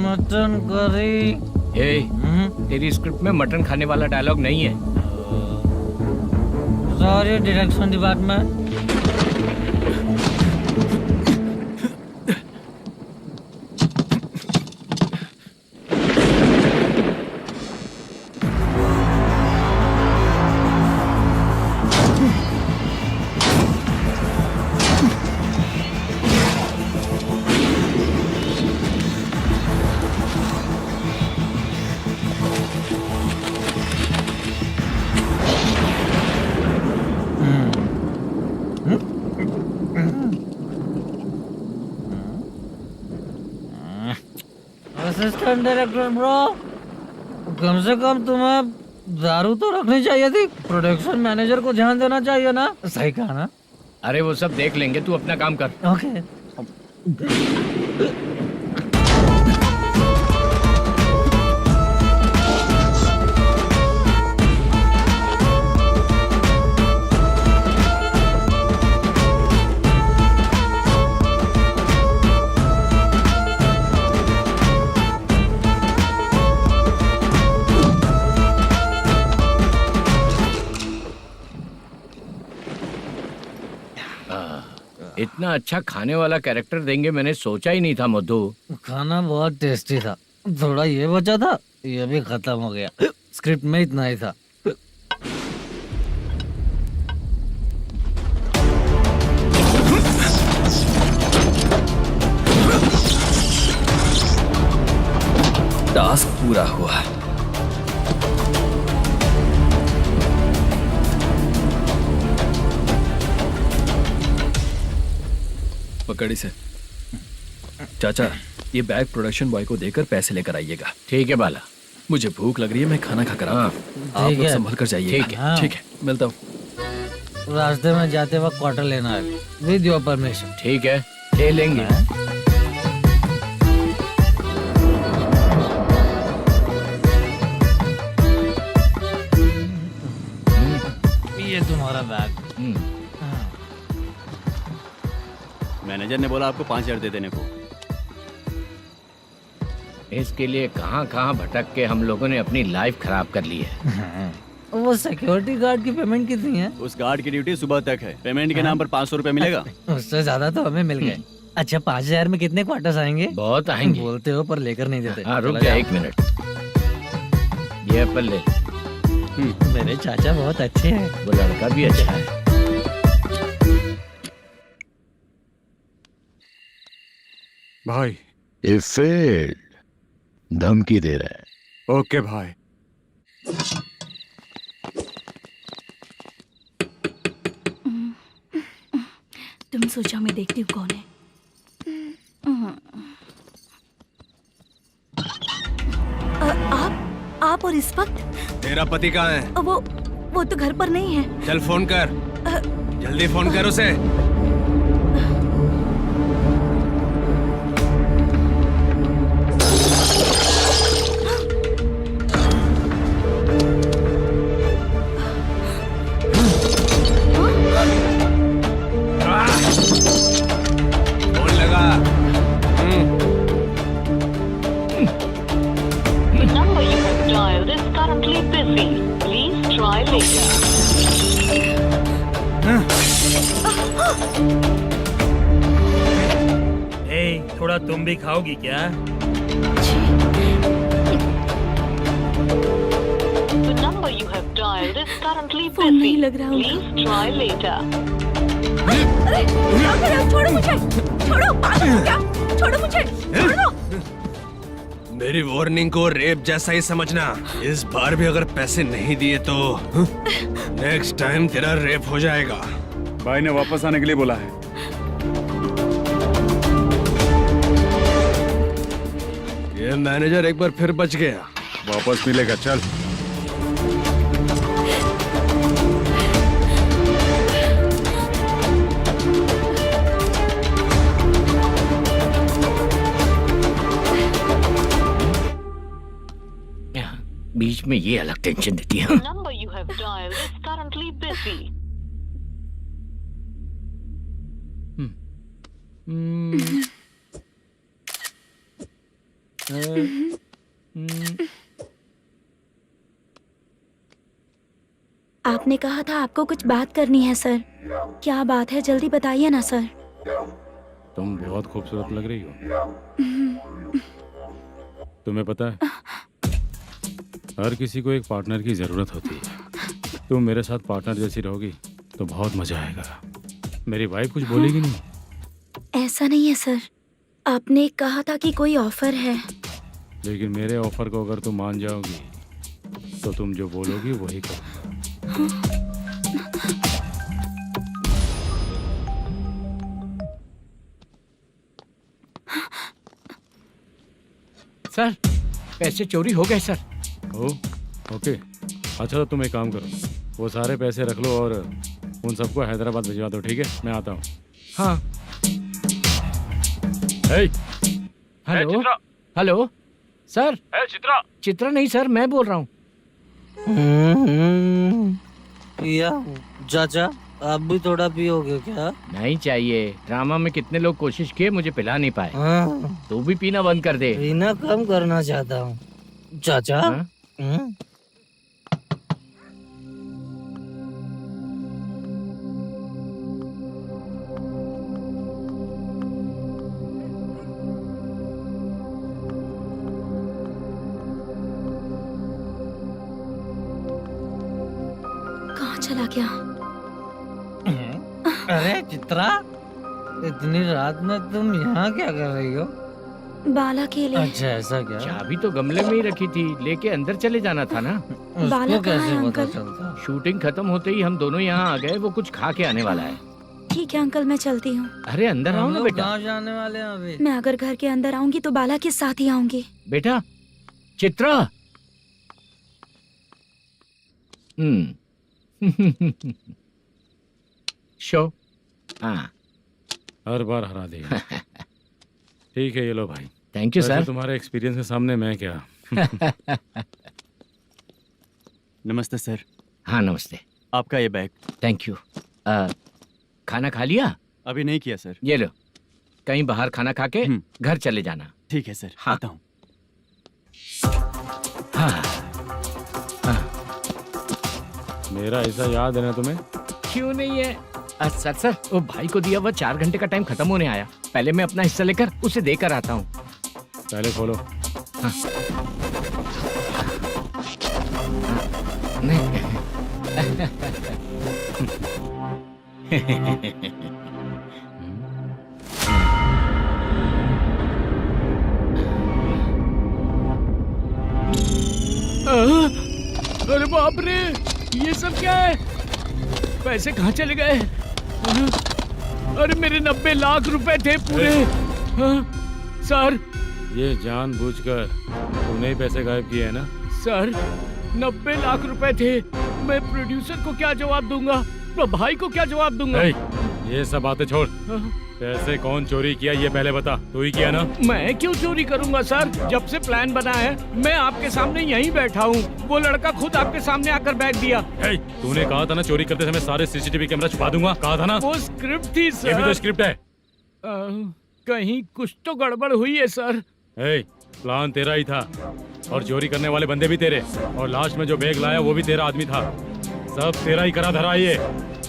Mutton curry. तेरी स्क्रिप्ट में मटन खाने वाला डायलॉग नहीं है। Sorry direction department. Assistant director bro, कम से कम तुम्हें दारू तो रखनी चाहिए थी। प्रोडक्शन मैनेजर को ध्यान देना चाहिए ना। सही कहा ना? अरे वो सब देख लेंगे, तू अपना काम कर। ओके। इतना अच्छा खाने वाला कैरेक्टर देंगे मैंने सोचा ही नहीं था मधु। खाना बहुत टेस्टी था, थोड़ा ये बचा था, ये भी खत्म हो गया। स्क्रिप्ट में इतना ही था। टास्क पूरा हुआ। पकड़ी से चाचा, ये बैग प्रोडक्शन बॉय को देकर पैसे लेकर आइएगा। ठीक है बाला। मुझे भूख लग रही है, मैं खाना खाकर आता हूँ। आप लोग संभल कर जाइए। ठीक है। ठीक है, मिलता हूँ। रास्ते में जाते वक्त क्वार्टर लेना है, विद योर परमिशन। ठीक है, ले लेंगे। ये तुम्हारा बैग। मैनेजर ने बोला आपको 5,000 दे देने को। इसके लिए कहाँ कहाँ भटक के हम लोगों ने अपनी लाइफ खराब कर ली है। वो सिक्योरिटी गार्ड की पेमेंट कितनी है? उस गार्ड की ड्यूटी सुबह तक है। पेमेंट के नाम पर 500 रुपए मिलेगा। उससे ज्यादा तो हमें मिल गए। अच्छा 5,000 में कितने क्वार्टर्स आएंगे? बहुत आएंगे। बोलते हो पर लेकर नहीं देते। हाँ रुक जा 1 मिनट। ये एप्पल ले। मेरे चाचा बहुत अच्छे हैं। वो लड़का भी अच्छा है। भाई धमकी दे रहा है। ओके भाई। तुम सोचो मैं देखती हूँ कौन है। आप और इस वक्त? तेरा पति कहाँ है? वो तो घर पर नहीं है। चल फोन कर, जल्दी फोन कर उसे। फोन लगा। number you have dialed is currently busy. Please try later. थोड़ा तुम भी खाओगी क्या? The number you have dialed is currently phone नहीं busy. लग रहा Please try later. अरे क्या कर रहे हो? छोड़ो मुझे, छोड़ो, पागल हो क्या? छोड़ो मुझे, छोड़ो। मेरी वार्निंग को रेप जैसा ही समझना। इस बार भी अगर पैसे नहीं दिए तो नेक्स्ट टाइम तेरा रेप हो जाएगा। भाई ने वापस आने के लिए बोला है। ये मैनेजर एक बार फिर बच गया। वापस मिलेगा, चल। बीच में ये अलग टेंशन देती है। The number you have dialed is currently busy. आपने कहा था आपको कुछ बात करनी है सर। क्या बात है, जल्दी बताइए ना सर। तुम बहुत खूबसूरत लग रही हो। तुम्हें पता है हर किसी को एक पार्टनर की जरूरत होती है। तुम मेरे साथ पार्टनर जैसी रहोगी तो बहुत मजा आएगा। मेरी वाइफ कुछ बोलेगी नहीं? ऐसा नहीं है सर, आपने कहा था कि कोई ऑफर है। लेकिन मेरे ऑफर को अगर तुम मान जाओगी तो तुम जो बोलोगी वही करो। सर पैसे चोरी हो गए सर। ओके अच्छा तो तुम एक काम करो, वो सारे पैसे रख लो और उन सबको हैदराबाद भिजवा दो। ठीक है, मैं आता हूँ। हाँ। Hello hello sir. चित्रा नहीं सर, मैं बोल रहा हूँ। या चाचा आप भी थोड़ा पियोगे क्या? नहीं चाहिए। ड्रामा में कितने लोग कोशिश किए, मुझे पिला नहीं पाए। तू भी पीना बंद कर दे। पीना कम करना चाहता हूँ चाचा। बाला क्या? अरे चित्रा, इतनी रात में तुम यहाँ क्या कर रही हो? बाला के लिए। अच्छा ऐसा क्या? चाबी तो गमले में ही रखी थी, लेके अंदर चले जाना था ना। बाला उसको कहाँ कैसे है पता अंकल? चलता? शूटिंग खत्म होते ही हम दोनों यहाँ आ गए, वो कुछ खा के आने वाला है। ठीक है अंकल, मैं चलती हूँ। अरे अंदर आओ हम ना लोग बेटा। कहाँ जाने वाले हैं अभी? मैं अगर घर के अंदर आऊंगी तो बाला के साथ ही आऊंगी। बेटा चित्रा। शो। हाँ हर बार हरा देगा। ठीक है ये लो भाई। थैंक यू वैसे सर। तुम्हारे एक्सपीरियंस के सामने मैं क्या। नमस्ते सर, हाँ नमस्ते। आपका ये बैग। Thank you. खाना खा लिया? अभी नहीं किया सर। ये लो, कहीं बाहर खाना खा के घर चले जाना। ठीक है सर, हाँ। आता हूँ। हाँ। मेरा ऐसा याद है ना तुम्हें? क्यों नहीं है? सर सर, वो भाई को दिया हुआ 4 घंटे का टाइम खत्म होने आया। पहले मैं अपना हिस्सा लेकर उसे देकर आता हूँ। पहले खोलो। हाँ। नहीं। अरे बाप रे, ये सब क्या है? पैसे कहाँ चले गए? अरे मेरे 90 लाख रुपए थे पूरे। सर ये जानबूझकर तूने ही पैसे गायब किए हैं ना? सर 90 लाख रुपए थे। मैं प्रोड्यूसर को क्या जवाब दूंगा, तो भाई को क्या जवाब दूंगा? ये सब बातें छोड़। पैसे कौन चोरी किया ये पहले बता। तू ही किया ना? मैं क्यों चोरी करूंगा सर? जब से प्लान बना है मैं आपके सामने यहीं बैठा हूँ। वो लड़का खुद आपके सामने आकर बैग दिया। तूने कहा था ना चोरी करते समय सारे सीसीटीवी कैमरा छुपा दूंगा, कहा था ना? वो स्क्रिप्ट थी सर। ये भी तो स्क्रिप्ट है। कहीं कुछ तो गड़बड़ हुई है सर। प्लान तेरा ही था और चोरी करने वाले बंदे भी तेरे, और लास्ट में जो बैग लाया वो भी तेरा आदमी था। सब तेरा ही करा धरा ये।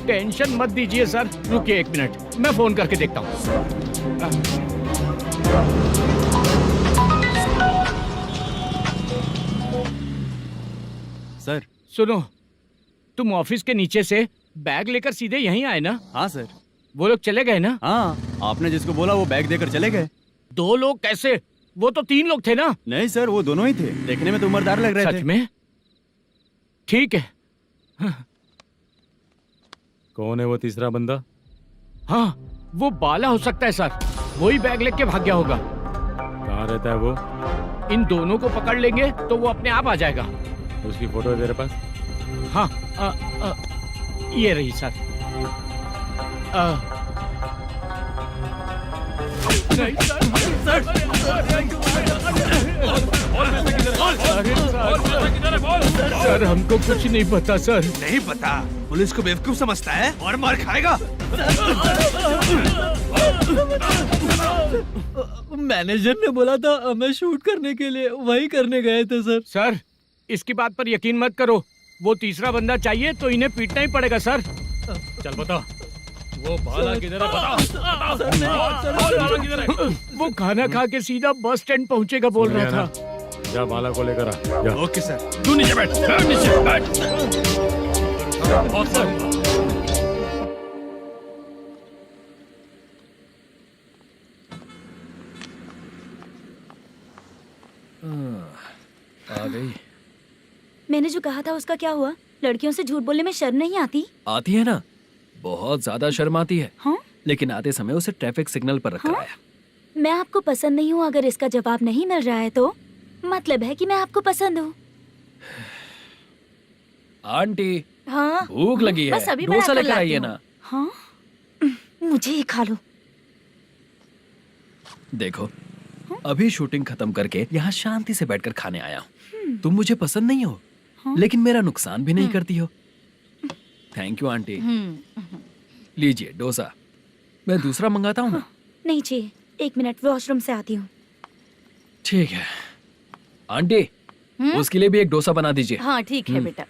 टेंशन मत दीजिए सर, रुकिए 1 मिनट, मैं फोन करके देखता हूँ। सर सुनो, तुम ऑफिस के नीचे से बैग लेकर सीधे यहीं आए ना? हाँ सर। वो लोग चले गए ना? हाँ, आपने जिसको बोला वो बैग देकर चले गए। 2 लोग कैसे? वो तो 3 लोग थे ना? नहीं सर, वो दोनों ही थे। देखने में तो उम्रदार लग रहे थे। सच में? ठीक है। कौन है वो तीसरा बंदा? हाँ, वो बाला हो सकता है सर। वही बैग लेके भाग गया होगा। कहाँ रहता है वो? इन दोनों को पकड़ लेंगे तो वो अपने आप आ जाएगा। उसकी फोटो है तेरे पास? हाँ, ये रही सर। नहीं सर, हमको कुछ नहीं पता सर। नहीं पता? पुलिस को बेवकूफ समझता है और मार खाएगा। मैनेजर ने बोला था हमें शूट करने के लिए, वही करने गए थे सर। सर इसकी बात पर यकीन मत करो। वो तीसरा बंदा चाहिए तो इन्हें पीटना ही पड़ेगा सर। चल बता, वो बाला किधर है? बता। बाला किधर है? वो खाना खा के सीधा बस स्टैंड पहुंचेगा बोल रहा था। जा बाला को लेकर आ। जा। Okay sir. तू नीचे बैठ। नीचे बैठ। आ गई। मैंने जो कहा था उसका क्या हुआ? लड़कियों से झूठ बोलने में शर्म नहीं आती? आती है ना, बहुत ज्यादा शर्म आती है। हाँ? लेकिन आते समय उसे ट्रैफिक सिग्नल पर रखा हाँ? आया। मैं आपको पसंद नहीं हूँ अगर इसका जवाब नहीं मिल रहा है तो मतलब है कि मैं आपको पसंद हूँ। आंटी, हाँ? भूख लगी है, बस अभी डोसा बनाकर लेकर लाती आइए हूँ। ना। हाँ? मुझे ही खा लो। देखो, अभी शूटिंग खत्म करके यहाँ शांति से बैठकर खाने आया हूँ। तुम मुझे पसंद नहीं हो, लेकिन मेरा नुकसान भी नहीं करती हो। Thank you aunty. लीजिए डोसा। मैं दूसरा मंगाता हूँ ना? नहीं चाहिए, 1 मिनट वॉशरूम से आती हूँ। ठीक है आंटी, उसके लिए भी एक डोसा बना दीजिए। हाँ ठीक है बेटा।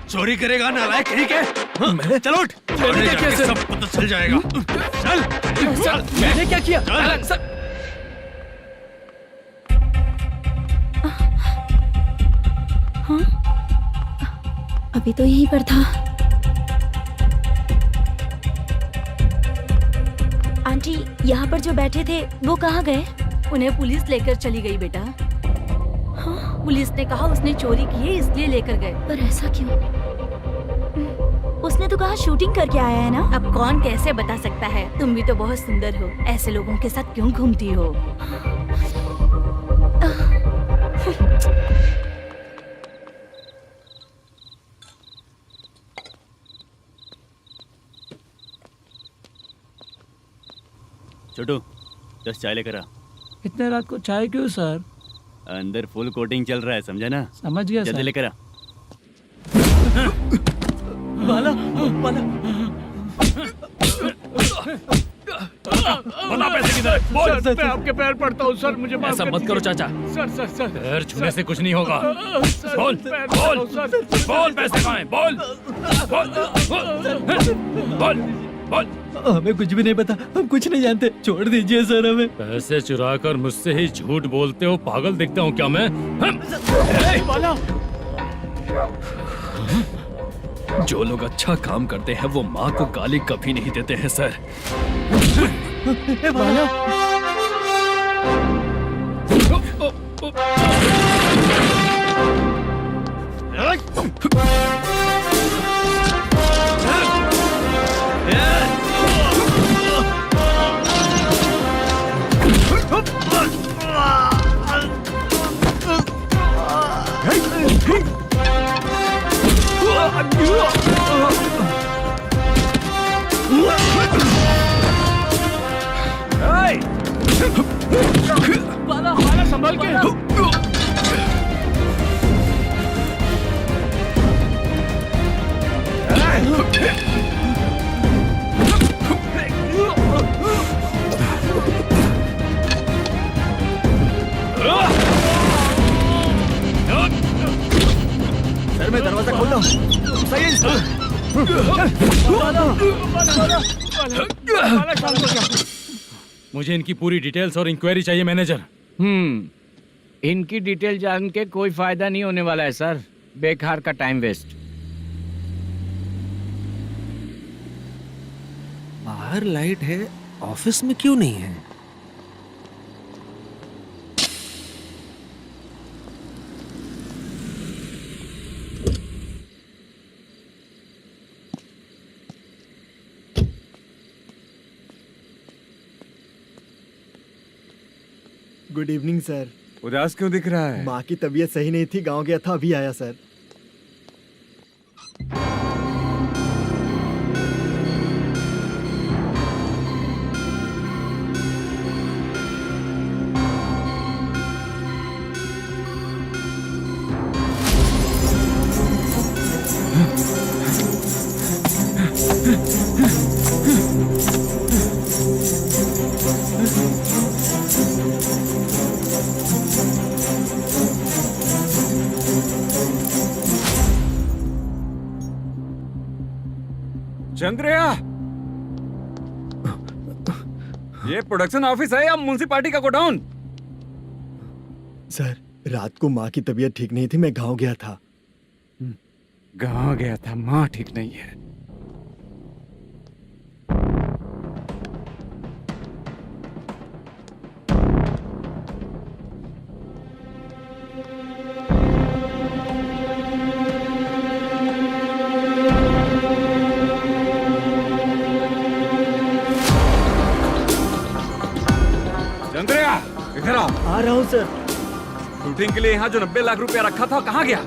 चोरी करेगा नालायक कहीं के? मैं? चलो उठ। मैंने क्या किया सर? सब पता चल जाएगा। चल। सर, मैंने क्या किया? चल। सर, अभी तो यहीं पर था। आंटी, यहाँ पर जो बैठे थे वो कहाँ गए? उन्हें पुलिस लेकर चली गई बेटा। हाँ? पुलिस ने कहा उसने चोरी की है इसलिए लेकर गए। पर ऐसा क्यों? उसने तो कहा शूटिंग करके आया है ना। अब कौन कैसे बता सकता है? तुम भी तो बहुत सुंदर हो, ऐसे लोगों के साथ क्यों घूमती हो? छोटू 10 चाय लेकर आ। इतने रात को चाय क्यों सर? अंदर फुल कोटिंग चल रहा है, समझा ना? समझ गया जल्दी सर। लेकर आ। बाला, बाला। बता पैसे किधर है? बोल। सर, मैं आपके पैर पड़ता हूँ सर, मुझे माफ ऐसा कर मत करो दीजिए। चाचा। सर पैर छूने से कुछ नहीं होगा। सर, बोल पैर बोल पड़ता हूँ, सर। बोल, पैसे कहाँ हैं? बोल बोल बोल बोल। हमें कुछ भी नहीं पता, हम कुछ नहीं जानते, छोड़ दीजिए सर हमें। पैसे चुराकर मुझसे ही झूठ बोलते हो, पागल दिखता हूँ क्या मैं? जो लोग अच्छा काम करते हैं वो माँ को गाली कभी नहीं देते हैं सर। बाला, बाला संभाल के। सर मैं दरवाजा खोलता हूँ। सही है। मुझे इनकी पूरी डिटेल्स और इंक्वायरी चाहिए मैनेजर। इनकी डिटेल जान के कोई फायदा नहीं होने वाला है सर, बेकार का टाइम वेस्ट। बाहर लाइट है, ऑफिस में क्यों नहीं है? Good evening sir. उदास क्यों दिख रहा है? माँ की तबीयत सही नहीं थी, गांव गया था, अभी आया सर। चंद्रया, ये प्रोडक्शन ऑफिस है या म्युनिसिपालिटी का गोडाउन? सर रात को माँ की तबीयत ठीक नहीं थी, मैं गांव गया था। गांव गया था, माँ ठीक नहीं है। चंद्रया, इधर आओ। आ रहा हूँ सर। शूटिंग के लिए यहाँ जो 90 लाख रुपया रखा था कहाँ गया?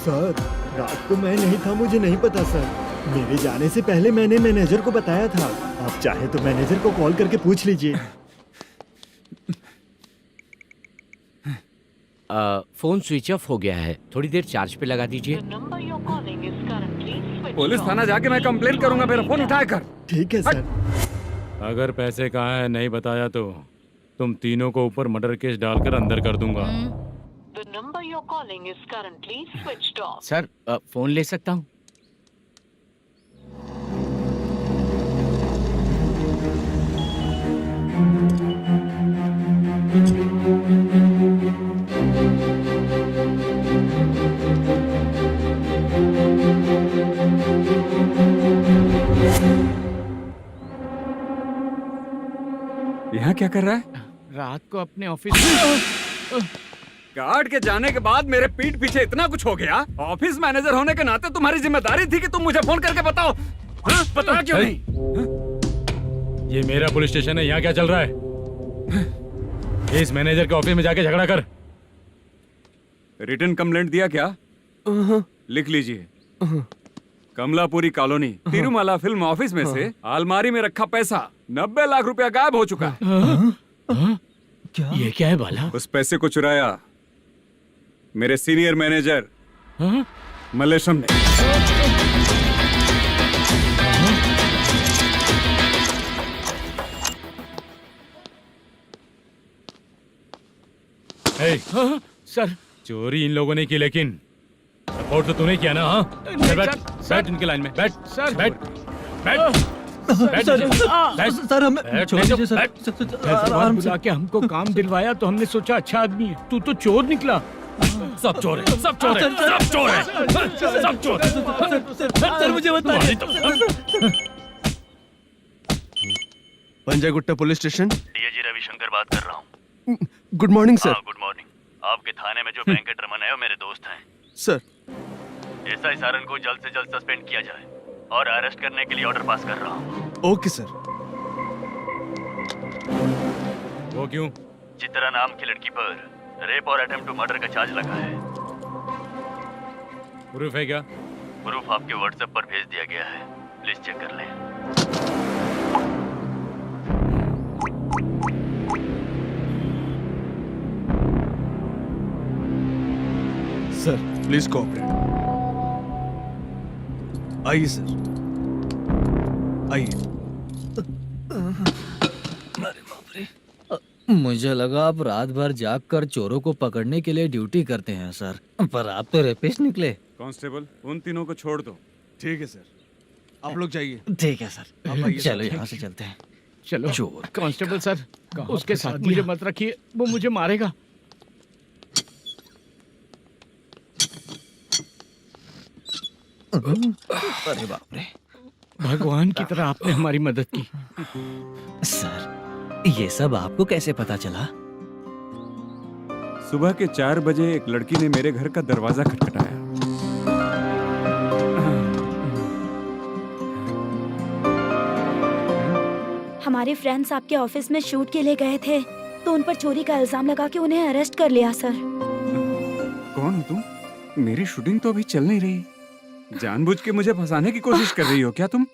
सर रात को मैं नहीं था, मुझे नहीं पता सर। मेरे जाने से पहले मैंने मैनेजर को बताया था। आप चाहे तो मैनेजर को कॉल करके पूछ लीजिए। फोन स्विच ऑफ हो गया है, थोड़ी देर चार्ज पे लगा दीजिए। पुलिस थाना जाके मैं कंप्लेंट करूंगा, मेरा फोन उठाया कर। ठीक है सर। अगर पैसे कहाँ है नहीं बताया तो तुम तीनों को ऊपर मर्डर केस डालकर अंदर कर दूंगा। The number you're calling is currently switched off. Sir phone ले सकता हूँ? यहाँ क्या कर रहा है? रात को अपने ऑफिस गार्ड के जाने के बाद मेरे पीठ पीछे इतना कुछ हो गया। ऑफिस मैनेजर होने के नाते तुम्हारी जिम्मेदारी थी कि तुम मुझे फोन करके बताओ। हाँ? बता क्यों नहीं? ये मेरा पुलिस स्टेशन है, यहाँ क्या चल रहा है? इस मैनेजर के ऑफिस में जाके झगड़ा कर। रिटन कंप्लेंट दिया क्या? लिख लीजिए। Kamalapuri colony, Tirumala film office में से अलमारी में रखा पैसा 90 लाख रुपया गायब हो चुका है। क्या? ये क्या है बाला? उस पैसे को चुराया मेरे सीनियर मैनेजर मल्लेशम ने। सर, चोरी इन लोगों ने की, लेकिन सपोर्ट तो तूने किया ना? हाँ, बैठ बैठ इनके लाइन में, बैठ सर, बैठ बैठ सर हमें छोड़ दीजिए सर। आराम से के हमको काम दिलवाया तो हमने सोचा अच्छा आदमी है। तू तो चोर निकला। सब चोर है, सब चोर है, सब चोर है, सब चोर है। सर मुझे बताइए। Panjagutta police station, DIG Ravishankar बात कर रहा हूँ। Good morning sir. Good morning. आपके थाने में जो वेंकट रमन है वो मेरे दोस्त हैं। सर, एसआई सारन को जल्द से जल्द सस्पेंड किया जाए और अरेस्ट करने के लिए ऑर्डर पास कर रहा हूँ। Okay sir. वो क्यों? चित्रा नाम की लड़की पर रेप और अटेम्प्ट टू मर्डर का चार्ज लगा है। प्रूफ है क्या? प्रूफ आपके व्हाट्सएप पर भेज दिया गया है, प्लीज चेक कर लें। Sir please cooperate. आइए सर, आइए। मुझे लगा आप रात भर जाग कर चोरों को पकड़ने के लिए ड्यूटी करते हैं सर, पर आप तो रेपिस्ट निकले। कांस्टेबल, उन तीनों को छोड़ दो। ठीक है सर, आप लोग जाइए। ठीक है सर, चलो यहाँ से चलते हैं। चलो चोर कांस्टेबल सर, उसके साथ मुझे मत रखिए, वो मुझे मारेगा। अरे बाप रे, भगवान की तरह आपने हमारी मदद की। सर ये सब आपको कैसे पता चला? सुबह के 4 बजे एक लड़की ने मेरे घर का दरवाजा खटखटाया। हमारे फ्रेंड्स आपके ऑफिस में शूट के लिए गए थे तो उन पर चोरी का इल्जाम लगा के उन्हें अरेस्ट कर लिया सर। कौन हो तुम? मेरी शूटिंग तो अभी चल नहीं रही। जानबूझ के मुझे फंसाने की कोशिश कर रही हो क्या तुम?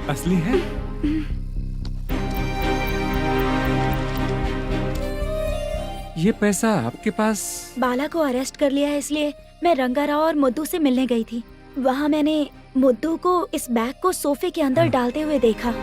असली है? ये पैसा आपके पास? बाला को अरेस्ट कर लिया है इसलिए मैं रंगाराव और मुद्दू से मिलने गई थी। वहाँ मैंने मुद्दू को इस बैग को सोफे के अंदर डालते हुए देखा।